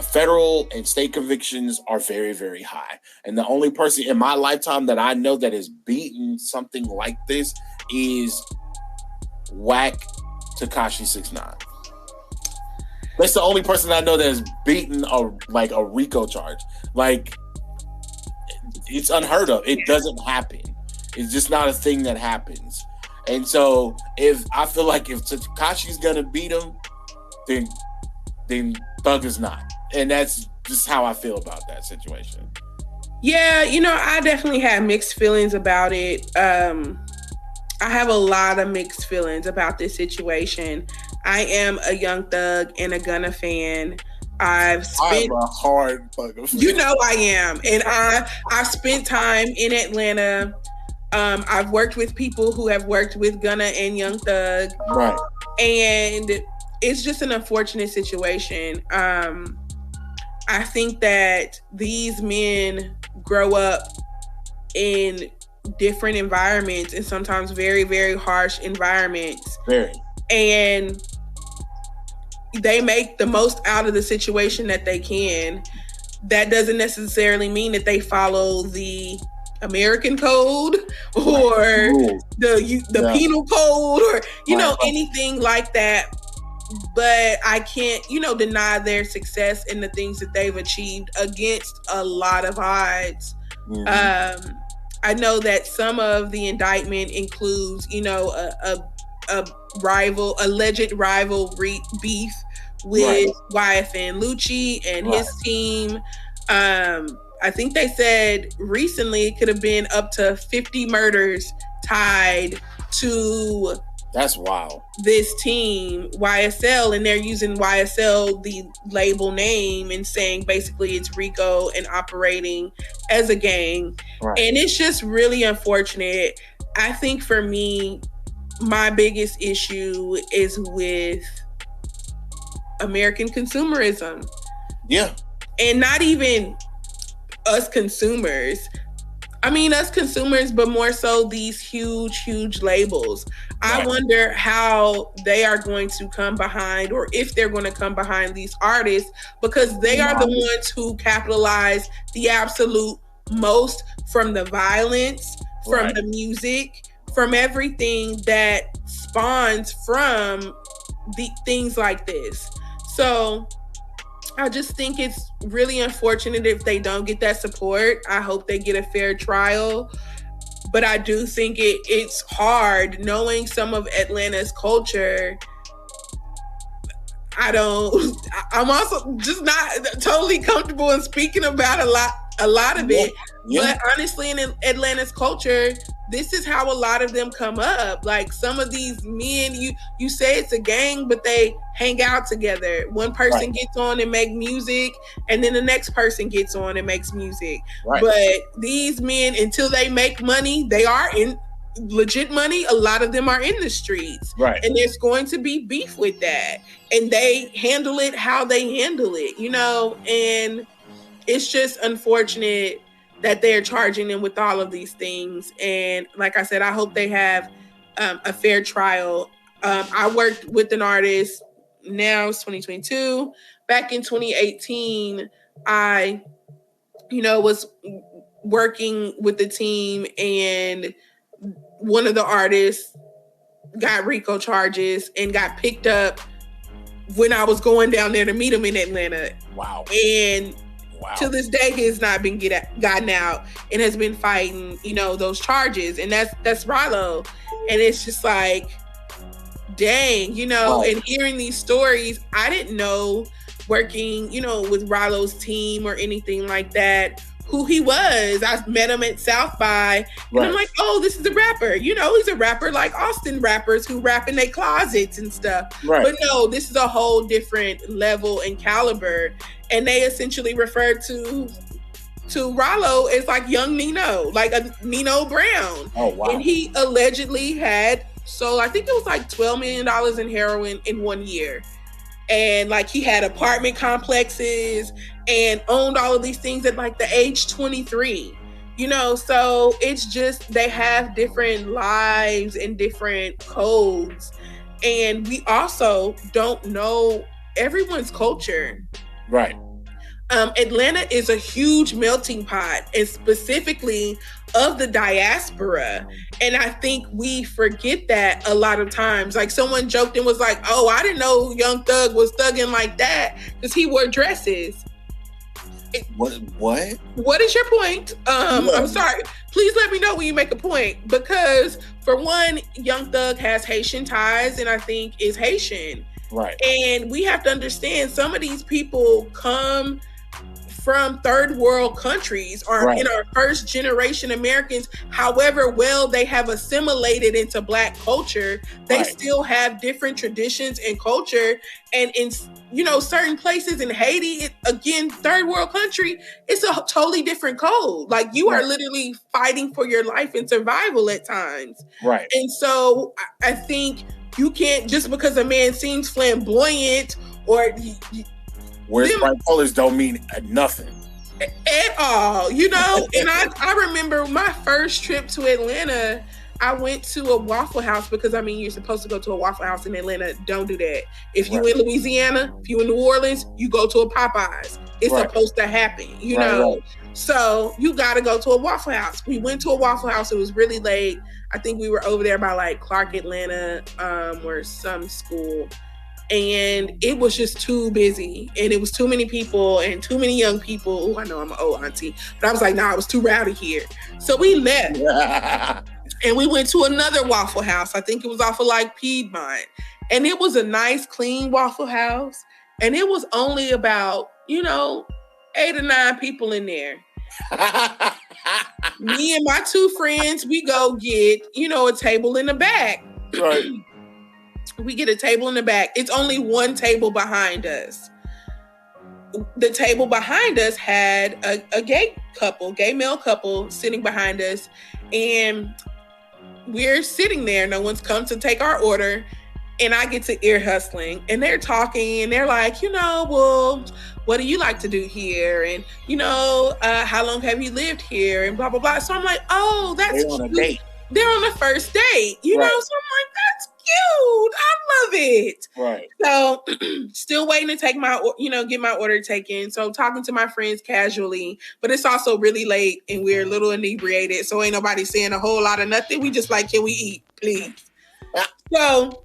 federal and state convictions are very, very high. And the only person in my lifetime that I know that has beaten something like this is whack Tekashi 6ix9ine. That's the only person I know that has beaten a RICO charge. Like, it's unheard of. It doesn't happen. It's just not a thing that happens. And so I feel like if Tekashi's gonna beat him, then Thug is not. And that's just how I feel about that situation. Yeah, I definitely have mixed feelings about it. I have a lot of mixed feelings about this situation. I am a Young Thug and a Gunna fan. I'm a hard Thugger fan. You know I am. And I've spent time in Atlanta. I've worked with people who have worked with Gunna and Young Thug. Right. And it's just an unfortunate situation. I think that these men grow up in different environments, and sometimes very, very harsh environments. Very. And they make the most out of the situation that they can. That doesn't necessarily mean that they follow the American code or the penal code or, anything like that. But I can't, deny their success and the things that they've achieved against a lot of odds. Mm-hmm. I know that some of the indictment includes, alleged rivalry beef with YFN Lucci and his team. I think they said recently it could have been up to 50 murders tied to That's wild. This team, YSL, and they're using YSL, the label name, and saying basically it's RICO and operating as a gang. Right. And it's just really unfortunate. I think for me, my biggest issue is with American consumerism. Yeah. And not even us consumers. I mean, us consumers, but more so these huge labels. I wonder how they are going to come behind, or if they're going to come behind these artists, because they are the ones who capitalize the absolute most from the violence, from the music, from everything that spawns from the things like this. So I just think it's really unfortunate if they don't get that support. I hope they get a fair trial. But I do think it's hard knowing some of Atlanta's culture. I'm also just not totally comfortable in speaking about a lot of it. Yeah. But honestly, in Atlanta's culture, this is how a lot of them come up. Like some of these men, you say it's a gang, but they hang out together. One person gets on and make music, and then the next person gets on and makes music. But these men, until they make money, they are in legit money. A lot of them are in the streets. And there's going to be beef with that. And they handle it how they handle it, and it's just unfortunate that they're charging them with all of these things. And like I said, I hope they have a fair trial. I worked with an artist, now it's 2022. Back in 2018, I, was working with the team, and one of the artists got RICO charges and got picked up when I was going down there to meet him in Atlanta. Wow. And to this day, he has not been gotten out and has been fighting, those charges. And that's Rallo. And it's just like, dang, and hearing these stories, I didn't know, working, with Rallo's team or anything like that, who he was. I met him at South by, and I'm like, oh, this is a rapper. He's a rapper like Austin rappers who rap in their closets and stuff. But no, this is a whole different level and caliber. And they essentially refer to Rallo as like young Nino, like a Nino Brown. Oh, wow. And he allegedly had sold, I think it was like $12 million in heroin in 1 year. And like he had apartment complexes and owned all of these things at like the age 23, so it's just, they have different lives and different codes. And we also don't know everyone's culture. Atlanta is a huge melting pot, and specifically of the diaspora. And I think we forget that a lot of times. Like someone joked and was like, oh, I didn't know Young Thug was thugging like that because he wore dresses. What? What is your point? I'm sorry. Please let me know when you make a point. Because for one, Young Thug has Haitian ties and I think is Haitian. And we have to understand some of these people come from third world countries or in our first generation Americans. However well they have assimilated into Black culture, they still have different traditions and culture. And in certain places in Haiti, again, third world country, it's a totally different code. Like you are literally fighting for your life and survival at times. And so I think you can't, just because a man seems flamboyant or where's bright colors don't mean nothing at all, And I remember my first trip to Atlanta, I went to a Waffle House because, you're supposed to go to a Waffle House in Atlanta. Don't do that. If you in Louisiana, if you in New Orleans, you go to a Popeyes. It's supposed to happen, So you got to go to a Waffle House. We went to a Waffle House. It was really late. I think we were over there by like Clark Atlanta or some school. And it was just too busy. And it was too many people and too many young people. I know I'm an old auntie. But I was like, nah, it was too rowdy here. So we left. And we went to another Waffle House. I think it was off of like Piedmont. And it was a nice, clean Waffle House. And it was only about, 8 or 9 people in there. Me and my 2 friends, we go get, a table in the back. We get a table in the back. It's only one table behind us. The table behind us had a gay male couple sitting behind us. And we're sitting there. No one's come to take our order. And I get to ear hustling. And they're talking and they're like, well, what do you like to do here? And, how long have you lived here? And blah, blah, blah. So I'm like, oh, that's They're on cute. a date. They're on the first date, So I'm like, that's cute. I love it. Right. So still waiting to take get my order taken. So talking to my friends casually, but it's also really late and we're a little inebriated. So ain't nobody saying a whole lot of nothing. We just like, can we eat, please? So,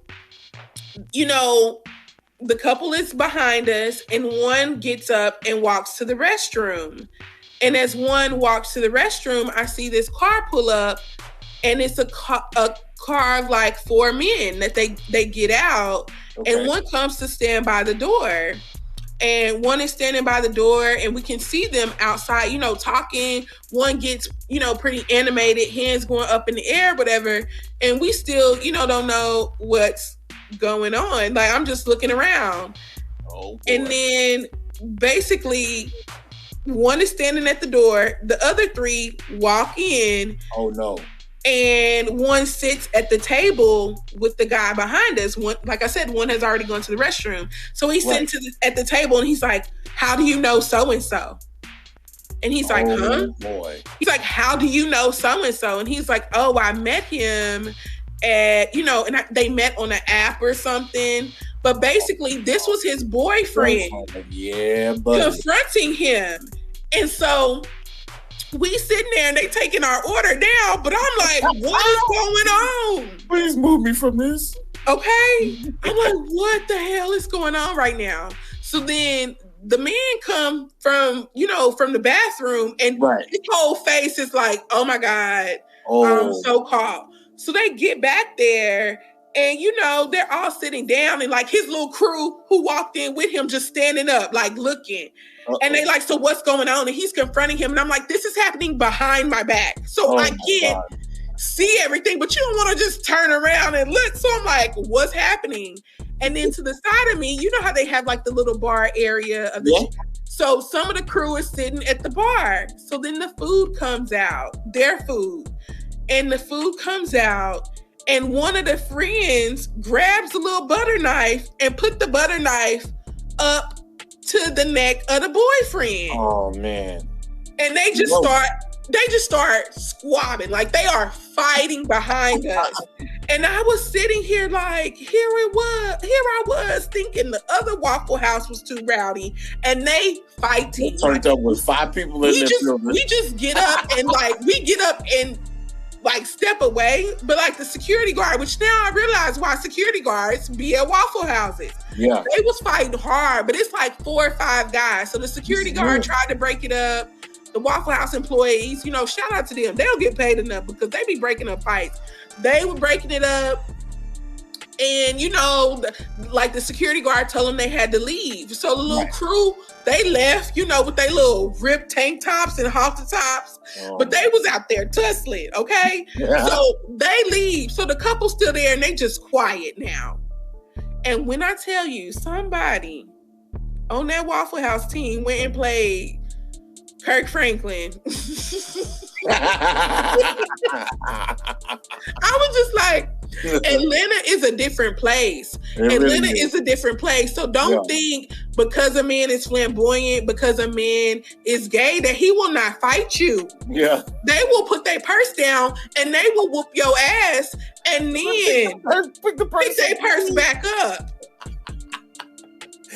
the couple is behind us and one gets up and walks to the restroom. And as one walks to the restroom, I see this car pull up, and it's a car of like 4 men that they get out. Okay. And one comes to stand by the door. And one is standing by the door, and we can see them outside, talking. One gets, pretty animated, hands going up in the air, whatever. And we still, don't know what's going on. Like, I'm just looking around. Oh, boy. And then basically one is standing at the door. The other 3 walk in. Oh, no. And one sits at the table with the guy behind us. One, like I said, one has already gone to the restroom. So he's sitting at the table and he's like, how do you know so-and-so? And he's like, huh? Boy. He's like, how do you know so-and-so? And he's like, oh, I met him at, they met on an app or something. But basically, this was his boyfriend. Yeah, buddy. Confronting him. And so we sitting there and they taking our order down, but I'm like, what is going on? Please move me from this. Okay. I'm like, what the hell is going on right now? So then the man come from the bathroom, and his whole face is like, oh my God, I'm so caught. So they get back there, and they're all sitting down, and like his little crew who walked in with him just standing up, like looking. Uh-oh. And they like, so what's going on? And he's confronting him. And I'm like, this is happening behind my back. So I can't see everything, but you don't want to just turn around and look. So I'm like, what's happening? And then to the side of me, you know how they have like the little bar area of the So some of the crew is sitting at the bar. So then the food comes out, their food. And the food comes out, and one of the friends grabs a little butter knife and put the butter knife up to the neck of the boyfriend. Oh man. And they just start squabbing. Like they are fighting behind us. And I was sitting here like, here I was thinking the other Waffle House was too rowdy, and they fighting. Turned up with 5 people in this building. We just get up and step away, but like the security guard, which now I realize why security guards be at Waffle Houses. Yeah. They was fighting hard, but it's like 4 or 5 guys. So the security guard tried to break it up. The Waffle House employees, shout out to them. They don't get paid enough because they be breaking up fights. They were breaking it up. And, like the security guard told them they had to leave. So the little crew, they left, with their little ripped tank tops and halter tops. But they was out there tussling, okay? Yeah. So they leave. So the couple's still there and they just quiet now. And when I tell you, somebody on that Waffle House team went and played Kirk Franklin. I was just like, Atlanta is a different place. Atlanta is a different place. So don't think because a man is flamboyant, because a man is gay, that he will not fight you. Yeah. They will put their purse down and they will whoop your ass and then pick their purse back up.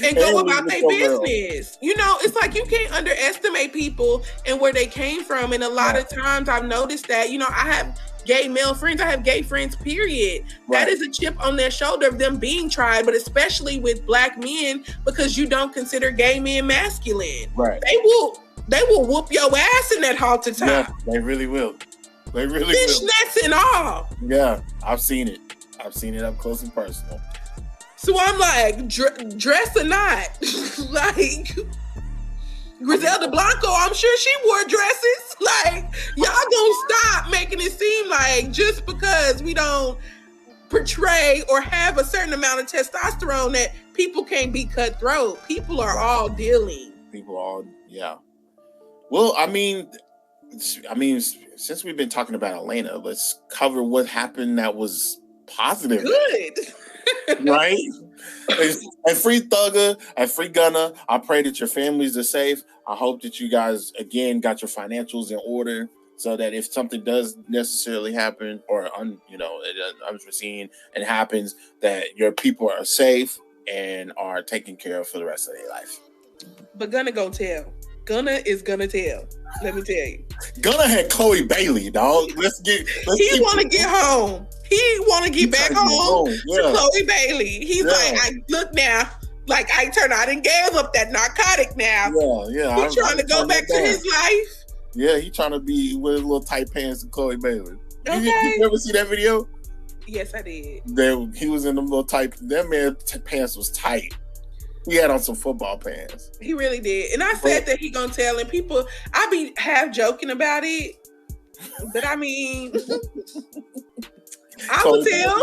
And go about their business. It's like you can't underestimate people and where they came from. And a lot of times I've noticed that, I have gay male friends. I have gay friends, period. That is a chip on their shoulder of them being tried, but especially with Black men, because you don't consider gay men masculine. Right. They will whoop your ass in that halter top. Yeah, they really will. They really will. Fishnets and all. Yeah, I've seen it. I've seen it up close and personal. So I'm like, dress or not, like Griselda Blanco, I'm sure she wore dresses. Like, y'all gonna stop making it seem like just because we don't portray or have a certain amount of testosterone that people can't be cutthroat. People are all dealing. Yeah. Well, I mean, since we've been talking about Atlanta, let's cover what happened that was positive. Good. Right? And free Thugger and free Gunna. I pray that your families are safe. I hope that you guys, again, got your financials in order so that if something does necessarily happen or, unforeseen and happens, that your people are safe and are taken care of for the rest of their life. But Gunna gonna tell. Gunna is gonna tell. Let me tell you. Gunna had Chloe Bailey, dog. He want to get home. He want to get back home to Chloe Bailey. He's like, look now. Like, I done gave up that narcotic now. Yeah. He's trying to go back to his life. Yeah, he trying to be with his little tight pants and Chloe Bailey. Okay. You ever see that video? Yes, I did. He was in them little tight. That man's pants was tight. He had on some football pants. He really did. And I said that he gonna tell, and people, I be half joking about it. But I mean, I would tell.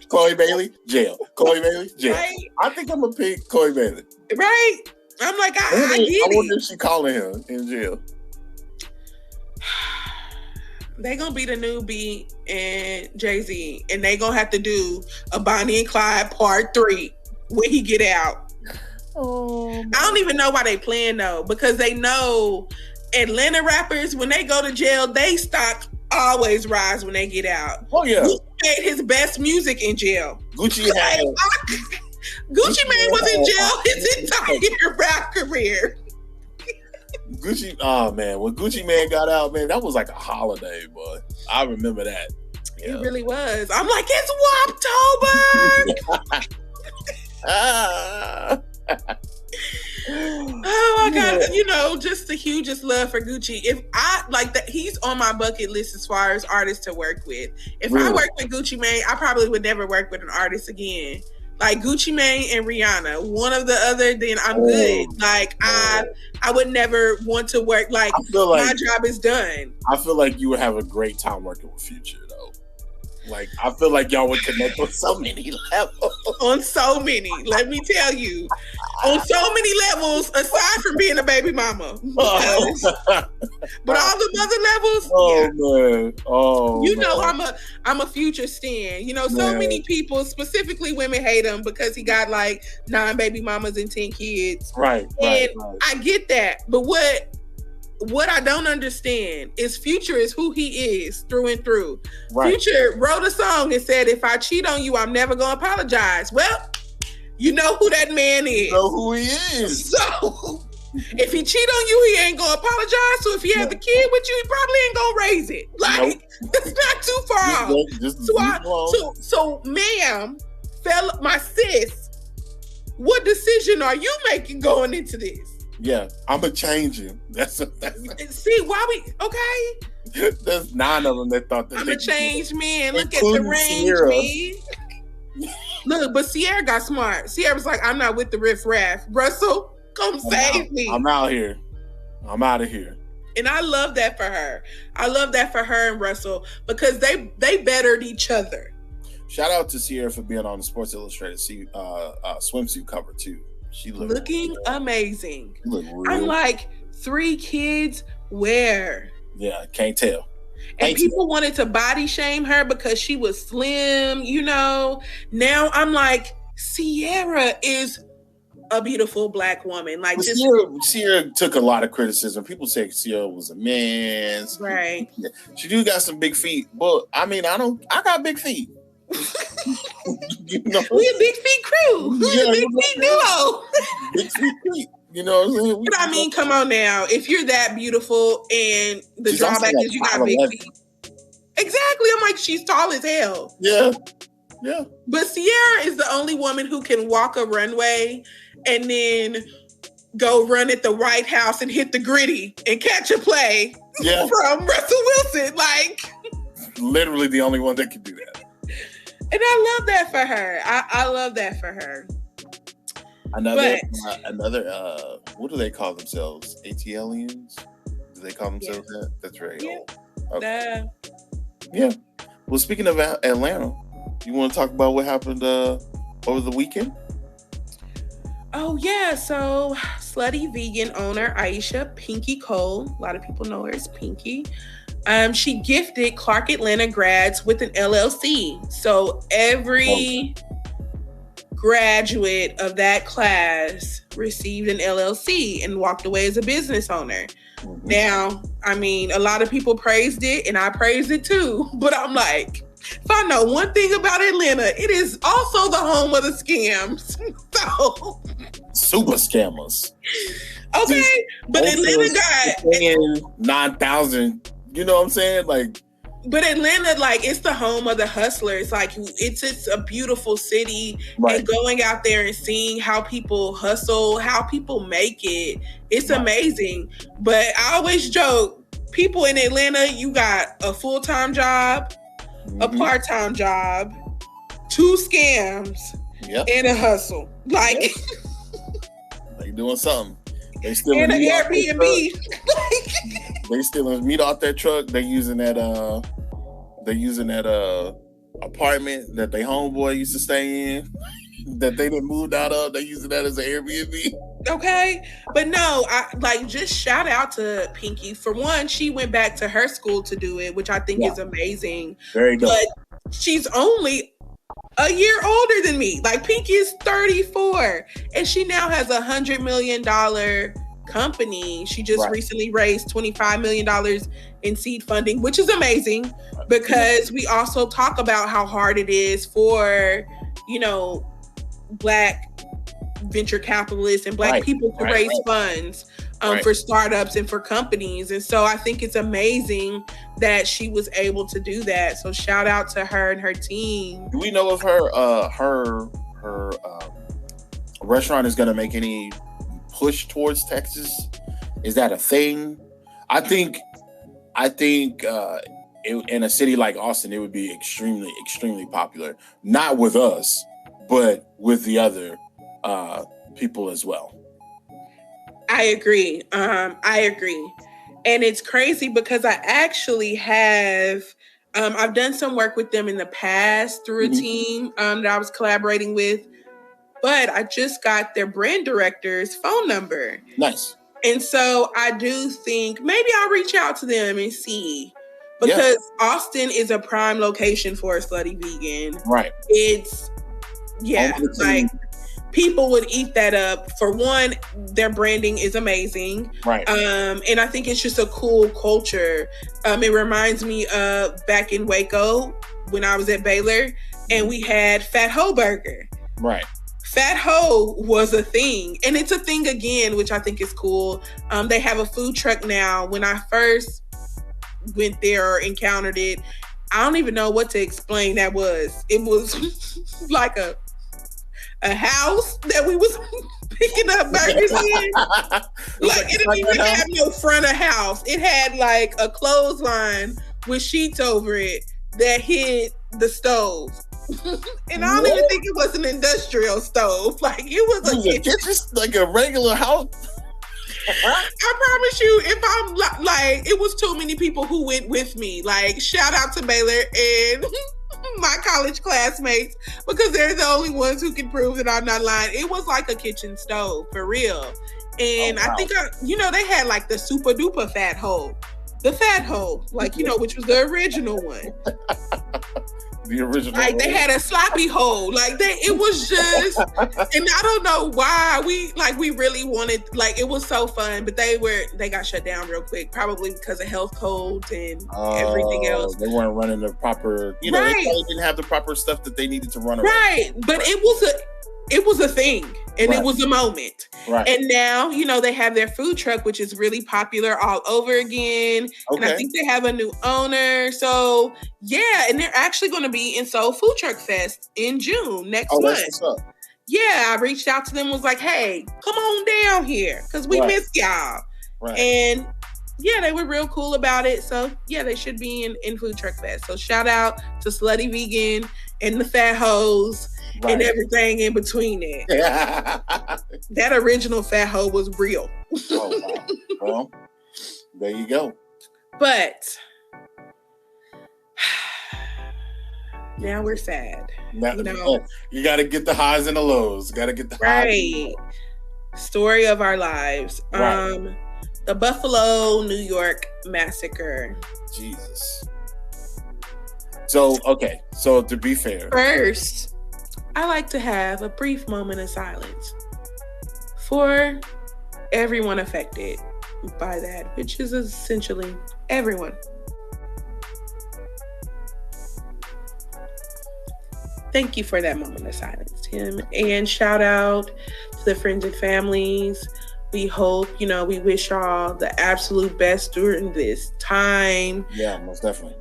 Chloe Bailey, jail. Chloe Bailey, jail. Right? I think I'm gonna pick Chloe Bailey. Right? I'm like, I get it. I wonder if she calling him in jail. They gonna be the new B and Jay-Z, and they gonna have to do a Bonnie and Clyde part 3 when he get out. I don't even know why they playing though, because they know Atlanta rappers, when they go to jail, they stock always rise when they get out. Oh yeah. Gucci made his best music in jail. Gucci Mane was in jail his entire rap career. When Gucci Mane got out, man, that was like a holiday, boy. I remember that. Yeah. It really was. I'm like, it's Woptober. Oh my God. Just the hugest love for Gucci. If I like that, he's on my bucket list as far as artists to work with. If I work with Gucci Mane, I probably would never work with an artist again. Like Gucci Mane and Rihanna, one of the other, then I'm good. Like I would never want to work. Like my job is done. I feel like you would have a great time working with Future though. Like I feel like y'all would connect on so many levels. On so many, let me tell you, on so many levels. Aside from being a baby mama, but all the other levels. Man, I'm a Future stan. So many people, specifically women, hate him because he got like 9 baby mamas and 10 kids. Right. I get that, but what I don't understand is Future is who he is through and through. Right. Future wrote a song and said, if I cheat on you, I'm never going to apologize. Well, you know who that man is. You know who he is. So, if he cheat on you, he ain't going to apologize. So, if he has a kid with you, he probably ain't going to raise it. Like, it's not too far off. So, ma'am, my sis, what decision are you making going into this? Yeah, I'm gonna change him. See why we okay. There's 9 of them that thought that I'm a changed man. Look at the range, man. Look, but Sierra got smart. Sierra was like, I'm not with the riff-raff. Russell, come save me. I'm out here. I'm out of here. And I love that for her. I love that for her and Russell because they bettered each other. Shout out to Sierra for being on the Sports Illustrated swimsuit cover too. She looking amazing. I'm like, 3 kids, where? Yeah, can't tell. And people wanted to body shame her because she was slim, Now I'm like, Sierra is a beautiful Black woman. Like Sierra took a lot of criticism. People say Sierra was a man. Right. She do got some big feet, but I got big feet. We a big feet crew. We a big feet duo. Big feet, what I'm saying? But I mean, come on now. If you're that beautiful and the drawback is you got big feet. Exactly. I'm like, she's tall as hell. Yeah. But Sierra is the only woman who can walk a runway and then go run at the White House and hit the gritty and catch a play from Russell Wilson. Like, literally the only one that can do that. And I love that for her. I love that for her. Another, what do they call themselves? ATLians? Do they call themselves that? That's right. Yeah. Okay. Yeah. Well, speaking of Atlanta, you want to talk about what happened over the weekend? Oh, yeah. So, slutty vegan owner Aisha Pinky Cole, a lot of people know her as Pinky, She gifted Clark Atlanta grads with an LLC. So every graduate of that class received an LLC and walked away as a business owner. Mm-hmm. Now, I mean, a lot of people praised it and I praised it too, but I'm like, if I know one thing about Atlanta, it is also the home of the scams. So super scammers. Okay, but Atlanta got 9,000. You know what I'm saying? Like, but Atlanta, like, it's the home of the hustlers. Like, it's a beautiful city, right. And going out there and seeing how people hustle, how people make it, it's right. Amazing. But I always joke, people in Atlanta, you got a full-time job, a part-time job, 2 scams, and a hustle. Like, they doing something. They still and an Airbnb. They stealing meat off their truck. They using that apartment that they homeboy used to stay in that they didn't move out of. They using that as an Airbnb. Okay, but no, I like just shout out to Pinky. For one, she went back to her school to do it, which I think is amazing. Very dope. But she's only a year older than me. Like, Pinky is 34 and she now has $100 million company. She just recently raised $25 million in seed funding, which is amazing because we also talk about how hard it is for, Black venture capitalists and Black people to raise funds for startups and for companies. And so I think it's amazing that she was able to do that. So shout out to her and her team. Do we know if her restaurant is going to make any push towards Texas? Is that a thing? I think in a city like Austin, it would be extremely, extremely popular. Not with us, but with the other people as well. I agree. And it's crazy because I actually have, I've done some work with them in the past through a team that I was collaborating with, but I just got their brand director's phone number. Nice. And so I do think maybe I'll reach out to them and see, because Austin is a prime location for a slutty vegan. Right. It's, like, people would eat that up. For one, their branding is amazing. Right. And I think it's just a cool culture. It reminds me of back in Waco when I was at Baylor and we had Fat Ho Burger. Right. Fat Ho was a thing. And it's a thing again, which I think is cool. They have a food truck now. When I first went there or encountered it, I don't even know what to explain that was. It was like a house that we was picking up burgers in. Like, it didn't even have no front of house. It had like a clothesline with sheets over it that hid the stove. And I don't even think it was an industrial stove. Like, it was a kitchen. It's just like a regular house. I promise you, if I'm like, it was too many people who went with me. Like, shout out to Baylor and my college classmates, because they're the only ones who can prove that I'm not lying. It was like a kitchen stove, for real. And I think, they had like the super duper Fat Ho. The Fat Ho, like, which was the original one. The original. Like, they had a sloppy hole. Like, it was just, and I don't know why we really wanted, like, it was so fun, but they got shut down real quick, probably because of health codes and everything else. They weren't running the proper, they probably didn't have the proper stuff that they needed to run around. Right. But it was a thing, and it was a moment. Right. And now, they have their food truck, which is really popular all over again. Okay. And I think they have a new owner. So, yeah, and they're actually going to be in Soul Food Truck Fest in June next month. That's what's up. Yeah, I reached out to them, was like, hey, come on down here, because we miss y'all. Right. And yeah, they were real cool about it. So, yeah, they should be in Food Truck Fest. So, shout out to Slutty Vegan and the Fat Hoes. Right. And everything in between it. That original Fat Ho was real. Oh, wow. Well, there you go. But now we're sad. You got to get the highs and the lows. Got to get the highs. Right. Story of our lives. Right. The Buffalo, New York massacre. Jesus. So, okay. So, to be fair. First, I like to have a brief moment of silence for everyone affected by that, which is essentially everyone. Thank you for that moment of silence, Tim. And shout out to the friends and families. We hope, we wish y'all the absolute best during this time. Yeah, most definitely.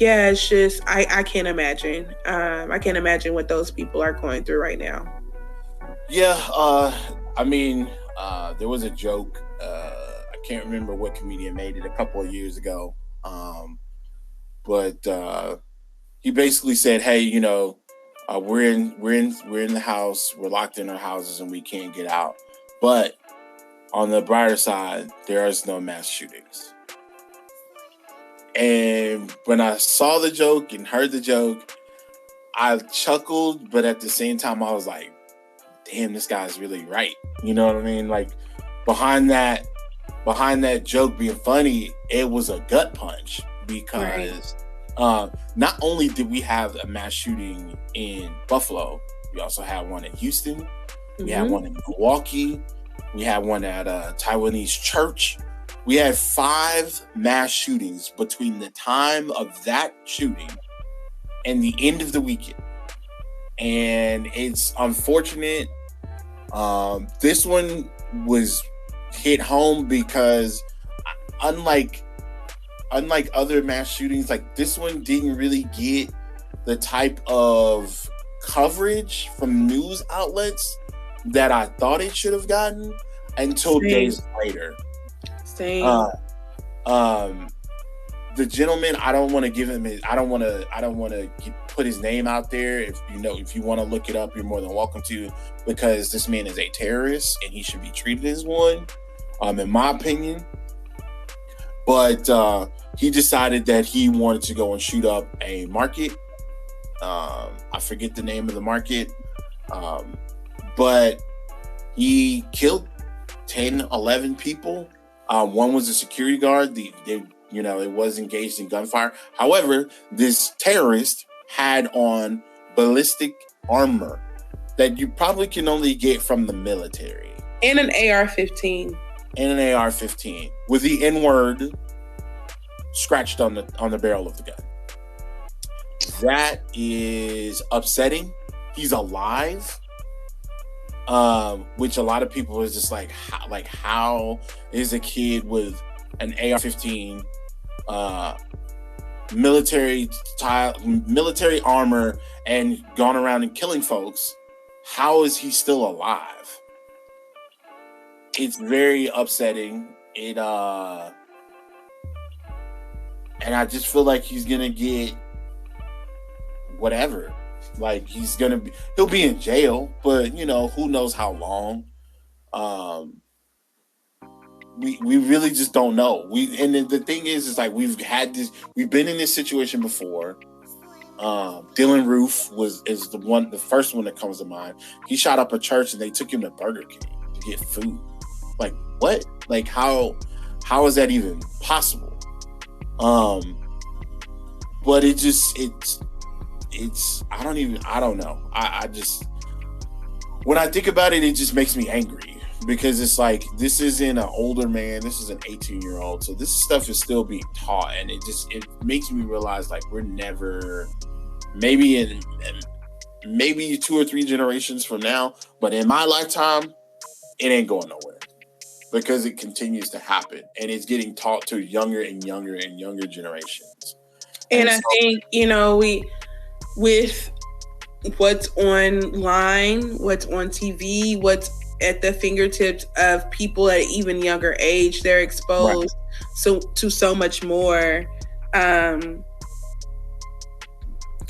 It's just, I can't imagine. I can't imagine what those people are going through right now. Yeah, there was a joke. I can't remember what comedian made it a couple of years ago. But he basically said, "Hey, we're in the house. We're locked in our houses, and we can't get out. But on the brighter side, there is no mass shootings." And when I saw the joke and heard the joke, I chuckled, but at the same time, I was like, "Damn, this guy's really right." You know what I mean? Like behind that joke being funny, it was a gut punch because not only did we have a mass shooting in Buffalo, we also had one in Houston. We had one in Milwaukee. We had one at a Taiwanese church. We had 5 mass shootings between the time of that shooting and the end of the weekend. And it's unfortunate. This one was hit home because unlike other mass shootings, like this one didn't really get the type of coverage from news outlets that I thought it should have gotten until days later. Same. The gentleman, I don't want to give him his, I don't want to put his name out there. If you want to look it up, you're more than welcome to, because this man is a terrorist and he should be treated as one, in my opinion. But he decided that he wanted to go and shoot up a market. I forget the name of the market. But he killed 10, 11 people. One was a security guard. It was engaged in gunfire. However, this terrorist had on ballistic armor that you probably can only get from the military. And an AR-15. And an AR-15 with the N-word scratched on the barrel of the gun. That is upsetting. He's alive. Which a lot of people is just like how is a kid with an AR-15, military armor and gone around and killing folks? How is he still alive? It's very upsetting. And I just feel like he's gonna get whatever. Like he'll be in jail, but who knows how long. We really just don't know. The thing is like we've been in this situation before. Dylan Roof is the first one that comes to mind. He shot up a church and they took him to Burger King to get food. Like what? Like how is that even possible? But it's I don't know. I just, when I think about it, it just makes me angry because it's like, this isn't an older man. This is an 18-year-old. So this stuff is still being taught. And it makes me realize like we're never, maybe 2 or 3 generations from now, but in my lifetime, it ain't going nowhere because it continues to happen and it's getting taught to younger and younger and younger generations. And I think, with what's online, what's on TV, what's at the fingertips of people at an even younger age, they're exposed to so much more. I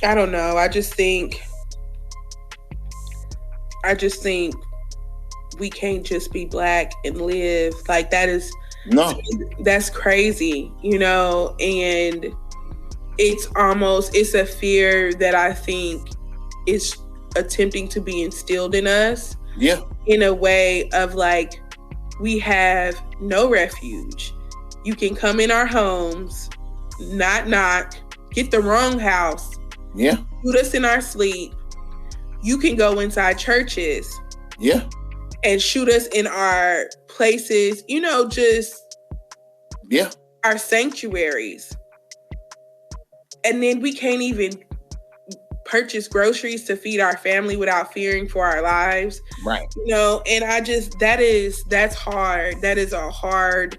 don't know. I just think we can't just be Black and live like that. That's crazy, and it's a fear that I think is attempting to be instilled in us. Yeah. In a way of like, We have no refuge. You can come in our homes, knock, get the wrong house, shoot us in our sleep. You can go inside churches, and shoot us in our places, our sanctuaries. And then we can't even purchase groceries to feed our family without fearing for our lives. Right. And that's hard. That is a hard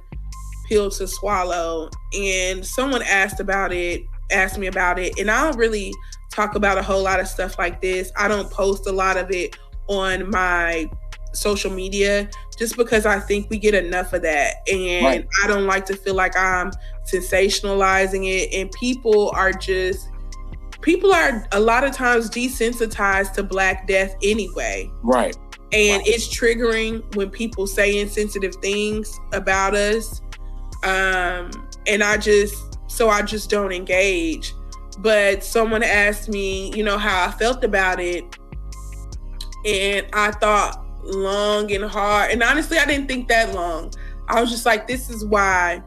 pill to swallow. And someone asked me about it. And I don't really talk about a whole lot of stuff like this. I don't post a lot of it on my social media just because I think we get enough of that. And I don't like to feel like I'm sensationalizing it. And people are a lot of times desensitized to Black death anyway. Right. And it's triggering when people say insensitive things about us. And I just don't engage. But someone asked me, how I felt about it. And I thought long and hard. And honestly, I didn't think that long. I was just like, this is why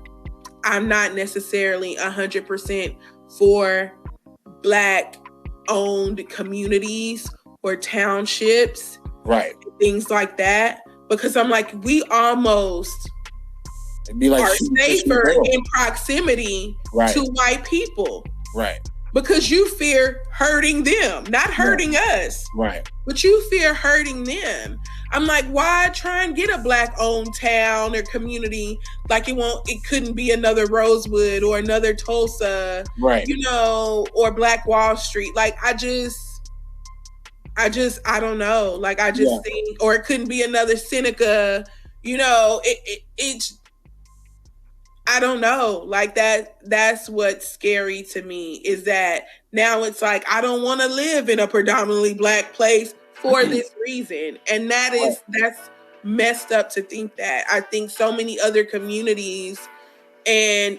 I'm not necessarily 100% for Black-owned communities or townships. Right. Things like that. Because I'm like, we almost are safer in proximity to white people. Right. Because you fear hurting them, not hurting us. Right. But you fear hurting them. I'm like, why try and get a Black-owned town or community? Like it couldn't be another Rosewood or another Tulsa, right? Or Black Wall Street. Like I don't know. Like I just think, or it couldn't be another Seneca. It's. I don't know. Like that's what's scary to me is that now it's like, I don't want to live in a predominantly Black place for this reason. And that's messed up to think that. I think so many other communities and,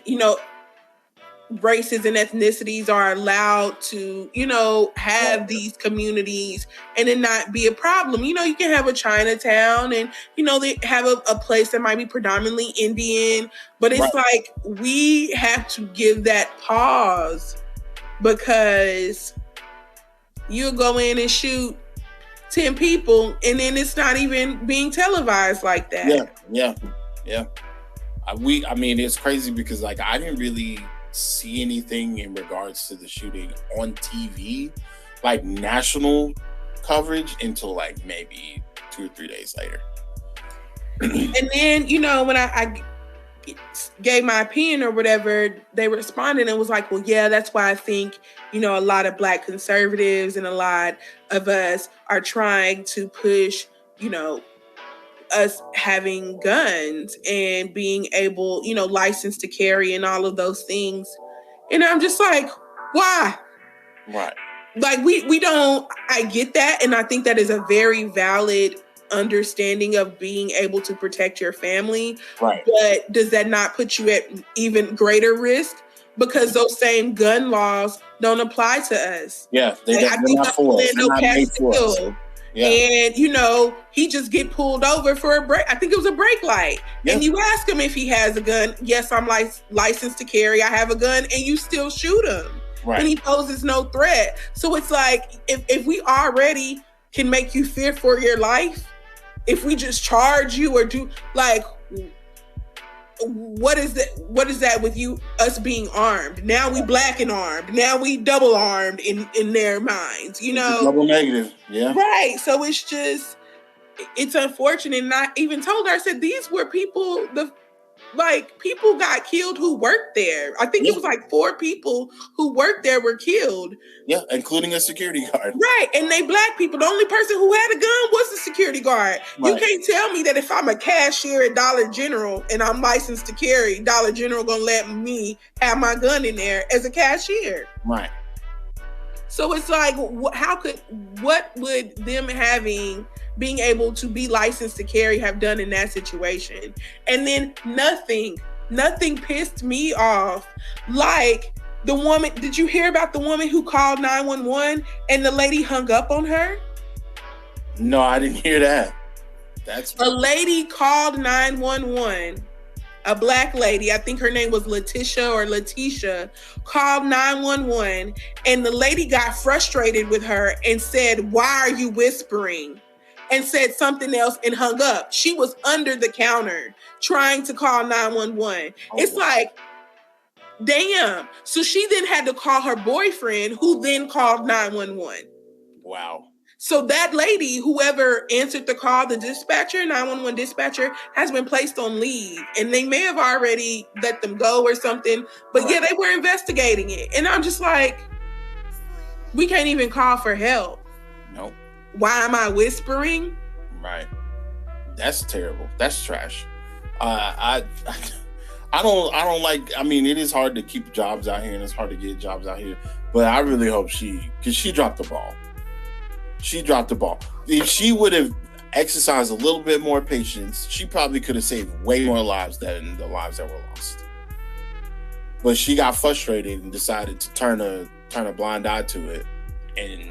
races and ethnicities are allowed to, have these communities and it not be a problem. You can have a Chinatown and, they have a place that might be predominantly Indian, but it's like, we have to give that pause because you'll go in and shoot 10 people and then it's not even being televised like that. Yeah. I mean, it's crazy because like, I didn't really see anything in regards to the shooting on TV, like national coverage until like maybe 2 or 3 days later. And then, when I gave my opinion or whatever, they responded and was like, well, yeah, that's why I think, a lot of Black conservatives and a lot of us are trying to push, us having guns and being able, licensed to carry and all of those things. And I'm just like, why? Right. Like I get that. And I think that is a very valid understanding of being able to protect your family. Right. But does that not put you at even greater risk? Because those same gun laws don't apply to us. Yeah. They're not for us. They're not made for us. Yeah. And, he just get pulled over for a break. I think it was a brake light. Yeah. And you ask him if he has a gun. Yes, I'm licensed to carry. I have a gun. And you still shoot him. Right. And he poses no threat. So it's like, if we already can make you fear for your life, if we just charge you or do, like, what is that with us being armed? Now we Black and armed. Now we double armed in their minds, Double negative, yeah. Right. So it's unfortunate. And I even told her, I said, these were people, people got killed who worked there. I think it was like 4 people who worked there were killed. Yeah, including a security guard. Right, and they Black people. The only person who had a gun was the security guard. Right. You can't tell me that if I'm a cashier at Dollar General and I'm licensed to carry, Dollar General gonna let me have my gun in there as a cashier. Right. So it's like, what would them being able to be licensed to carry have done in that situation? And then nothing pissed me off. Like the woman, did you hear about the woman who called 911 and the lady hung up on her? No, I didn't hear that. That's a lady called 911. A black lady, I think her name was Letitia, called 911, and the lady got frustrated with her and said, "Why are you whispering?" and said something else and hung up. She was under the counter trying to call 911. It's like, damn. So she then had to call her boyfriend, who then called 911. Wow. So that lady, whoever answered the call, the dispatcher, 911 dispatcher, has been placed on leave. And they may have already let them go or something. But yeah, they were investigating it. And I'm just like, we can't even call for help. Nope. Why am I whispering? Right. That's terrible. That's trash. I don't like, I mean, it is hard to keep jobs out here and it's hard to get jobs out here. But I really hope because she dropped the ball. She dropped the ball. If she would have exercised a little bit more patience, she probably could have saved way more lives than the lives that were lost. But she got frustrated and decided to turn a blind eye to it. And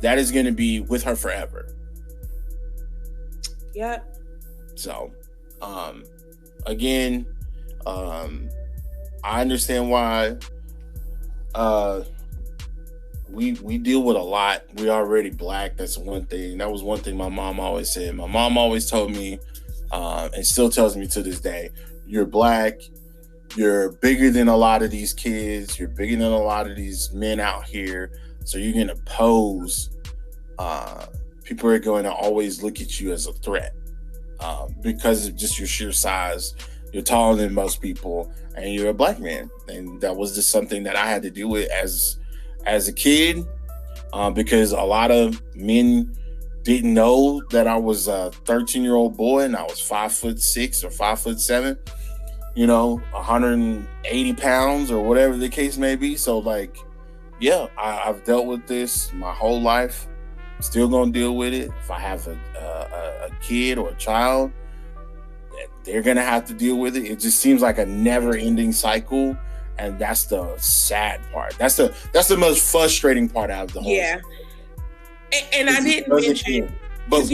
that is going to be with her forever. Yeah. So, again, I understand why we deal with a lot. We already black. That's one thing. That was one thing my mom always said. My mom always told me, and still tells me to this day, you're black. You're bigger than a lot of these kids. You're bigger than a lot of these men out here. So you're going to pose. People are going to always look at you as a threat because of just your sheer size. You're taller than most people, and you're a black man. And that was just something that I had to deal with as a kid, because a lot of men didn't know that I was a 13-year-old boy and I was 5'6" or 5'7", 180 pounds or whatever the case may be. So like, yeah, I've dealt with this my whole life. Still gonna deal with it. If I have a kid or a child, they're gonna have to deal with it. It just seems like a never-ending cycle. And that's the sad part. That's the most frustrating part out of the whole. Yeah. And I didn't mention, but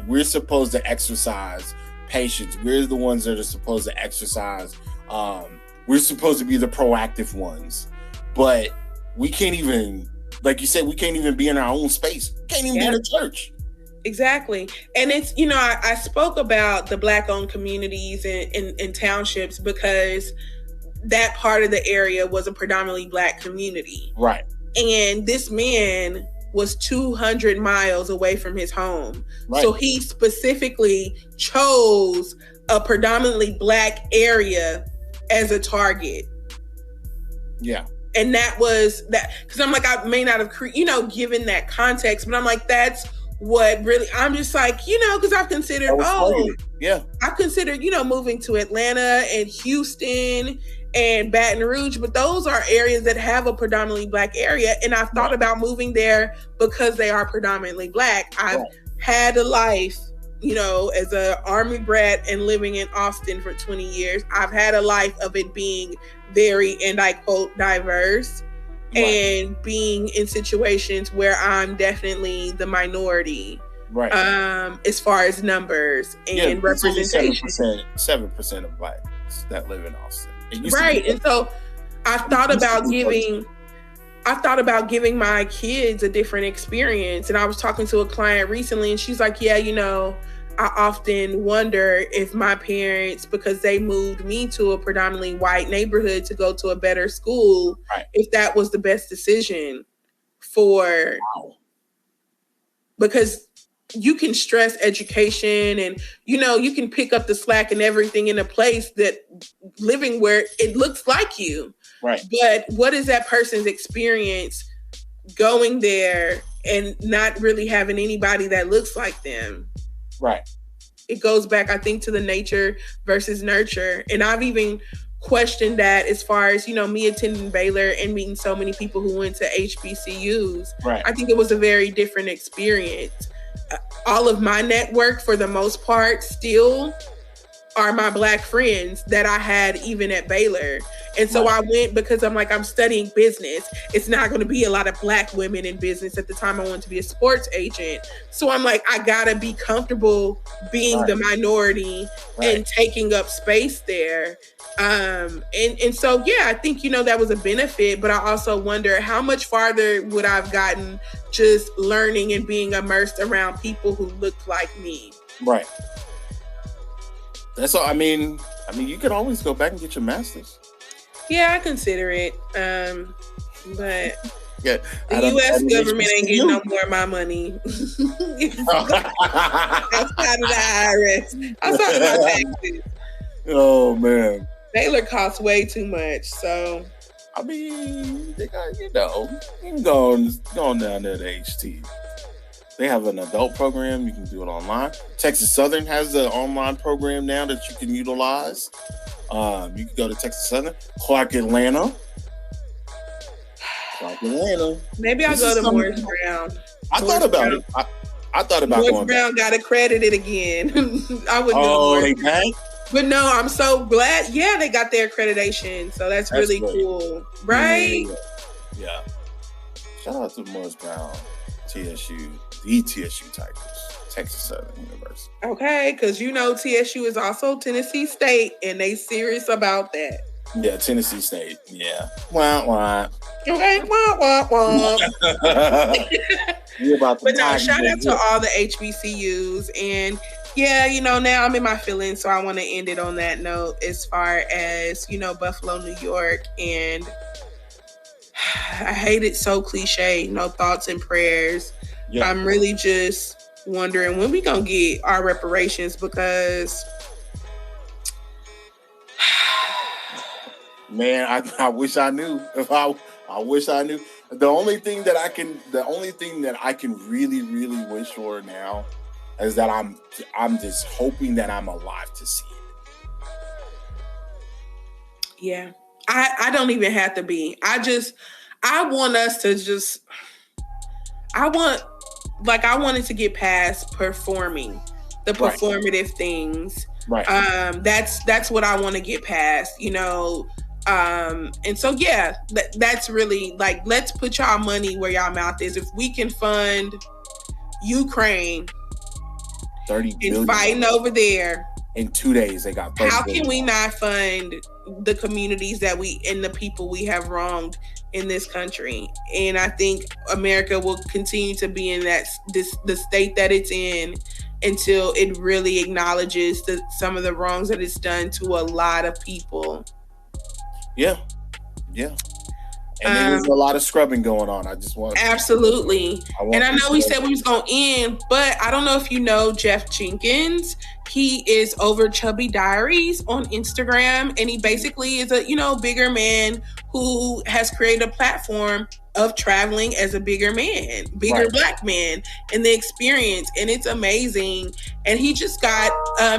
we're supposed to exercise patience. We're the ones that are supposed to exercise. We're supposed to be the proactive ones, but we can't even, like you said, we can't even be in our own space. We can't even be in a church. Exactly. And it's, I spoke about the Black-owned communities and townships because that part of the area was a predominantly Black community. Right. And this man was 200 miles away from his home. Right. So he specifically chose a predominantly Black area as a target. Yeah. And that was that, because I'm like, I may not have, given that context, but I'm like, that's what really, I'm just like, because I've considered, I've considered, moving to Atlanta and Houston and Baton Rouge, but those are areas that have a predominantly Black area. And I've thought about moving there because they are predominantly Black. I've had a life, as an Army brat and living in Austin for 20 years. I've had a life of it being very, and I quote, diverse, and being in situations where I'm definitely the minority. Right. As far as numbers and representation. 7% of Blacks that live in Austin. Right. And so I thought about giving my kids a different experience. And I was talking to a client recently and she's like, I often wonder if my parents, because they moved me to a predominantly white neighborhood to go to a better school, if that was the best decision for, because you can stress education and, you can pick up the slack and everything in a place that living where it looks like you. Right. But what is that person's experience going there and not really having anybody that looks like them? Right. It goes back, I think, to the nature versus nurture. And I've even questioned that as far as, me attending Baylor and meeting so many people who went to HBCUs. Right. I think it was a very different experience. All of my network, for the most part, still are my Black friends that I had even at Baylor. And so I went because I'm like, I'm studying business. It's not going to be a lot of Black women in business. At the time, I wanted to be a sports agent. So I'm like, I got to be comfortable being the minority and taking up space there. And so, yeah, I think, that was a benefit, but I also wonder how much farther would I've gotten just learning and being immersed around people who looked like me. Right. That's all. I mean, you can always go back and get your master's. Yeah, I consider it. But yeah, the U.S. government ain't getting no more of my money. Outside of the IRS. Outside of my taxes. Oh, man. Baylor costs way too much, so. I mean, they got, you can go on down there to HT. They have an adult program. You can do it online. Texas Southern has an online program now that you can utilize. You can go to Texas Southern. Clark Atlanta. Maybe I'll go to Morris Brown. I thought about it. I thought about Morris Brown got accredited again. I wouldn't do they back? But no, I'm so glad. Yeah, they got their accreditation. So that's really cool. Right? Yeah. Shout out to Morris Brown, TSU, the TSU Tigers, Texas Southern University. Okay, because TSU is also Tennessee State, and they serious about that. Yeah, Tennessee State. Yeah. Wah, wah. Okay, wah, wah, wah. But no, shout out to all the HBCUs. And yeah, now I'm in my feelings, so I want to end it on that note as far as, Buffalo, New York. And I hate it, so cliche, no thoughts and prayers. Yeah. I'm really just wondering when we gonna get our reparations, because man, I wish I knew. I wish I knew. The only thing that I can really, really wish for now is that I'm just hoping that I'm alive to see it. Yeah. I don't even have to be. I want us to just, I wanted to get past performing the performative things. Right. That's what I want to get past, and so, yeah, that's really like, let's put y'all money where y'all mouth is. If we can fund Ukraine 30 billion fighting over there in 2 days, they got 30 how billion. Can we not fund the communities that and the people we have wronged in this country? And I think America will continue to be in the state that it's in until it really acknowledges some of the wrongs that it's done to a lot of people. Yeah. And there's a lot of scrubbing going on. I just want absolutely. And I know we said we was going to end, but I don't know if you know Jeff Jenkins. He is over Chubby Diaries on Instagram, and he basically is a bigger man who has created a platform of traveling as a bigger man, Black man, and the experience, and it's amazing. And he just got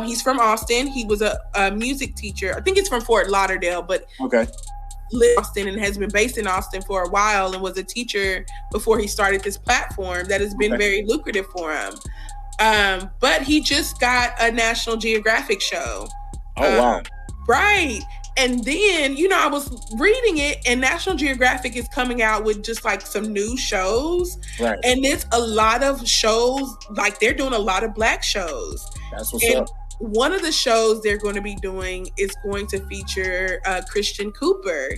he's from Austin. He was a music teacher. I think it's from Fort Lauderdale, but lived in Austin and has been based in Austin for a while, and was a teacher before he started this platform that has been very lucrative for him. But he just got a National Geographic show. Oh, wow. Right. And then, I was reading it, and National Geographic is coming out with just like some new shows. Right. And it's a lot of shows, like they're doing a lot of Black shows. That's what's up. One of the shows they're going to be doing is going to feature Christian Cooper,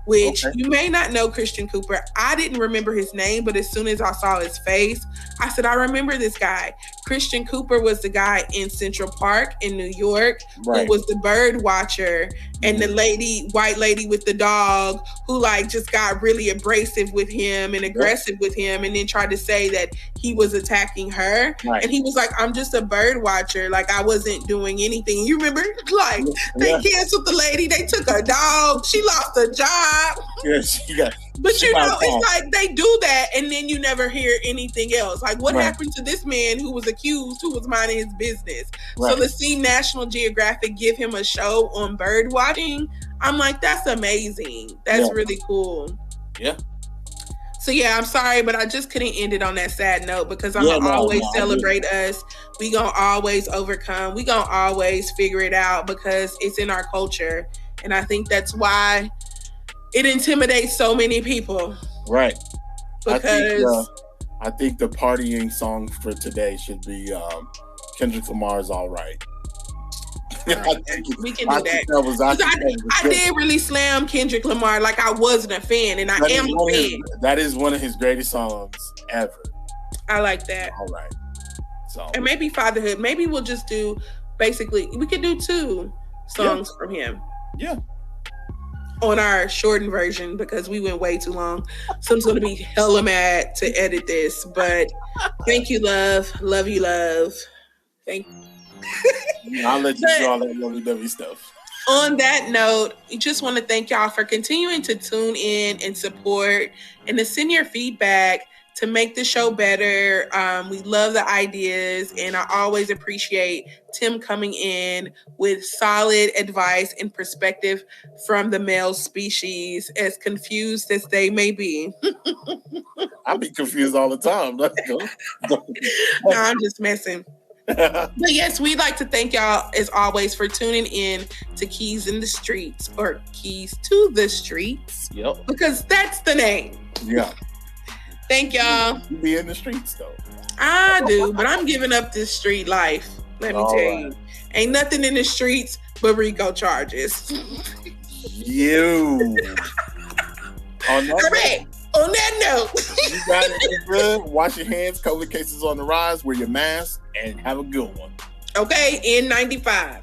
which you may not know Christian Cooper. I didn't remember his name, but as soon as I saw his face, I said, I remember this guy. Christian Cooper was the guy in Central Park in New York who was the bird watcher, and the white lady with the dog who just got really abrasive with him and aggressive with him, and then tried to say that he was attacking her. And he was like, I'm just a bird watcher. I wasn't doing anything. You remember? They canceled the lady. They took her dog. She lost her job. Yes, but it's like they do that, and then you never hear anything else. What happened to this man who was accused, who was minding his business? So to see National Geographic give him a show on bird watching, I'm like, that's amazing. That's really cool. Yeah. So yeah, I'm sorry, but I just couldn't end it on that sad note, because I'm gonna always celebrate us we gonna always overcome. We gonna always figure it out because it's in our culture. And I think that's why it intimidates so many people. Right. Because I think the partying song for today should be Kendrick Lamar's "All Right." We can do that. I did really slam Kendrick Lamar like I wasn't a fan, and I am a fan. That is one of his greatest songs ever. I like that. All right. So, and maybe Fatherhood. Maybe we'll just do we could do 2 songs from him. Yeah. On our shortened version because we went way too long. So I'm going to be hella mad to edit this. But thank you, love. Love you, love. Thank you. I'll let you do all that lovey-dovey stuff. On that note, we just want to thank y'all for continuing to tune in and support and to send your feedback to make the show better. We love the ideas, and I always appreciate Tim coming in with solid advice and perspective from the male species, as confused as they may be. I be confused all the time. No, I'm just messing. But yes, we'd like to thank y'all as always for tuning in to Keys in the Streets, or Keys to the Streets. Yep. Because that's the name. Yeah. Thank y'all. You be in the streets though. I do, but I'm giving up this street life. Let me tell you. Ain't nothing in the streets but RICO charges. You. On that note. You got it good. Wash your hands. COVID cases on the rise. Wear your mask and have a good one. Okay, N95.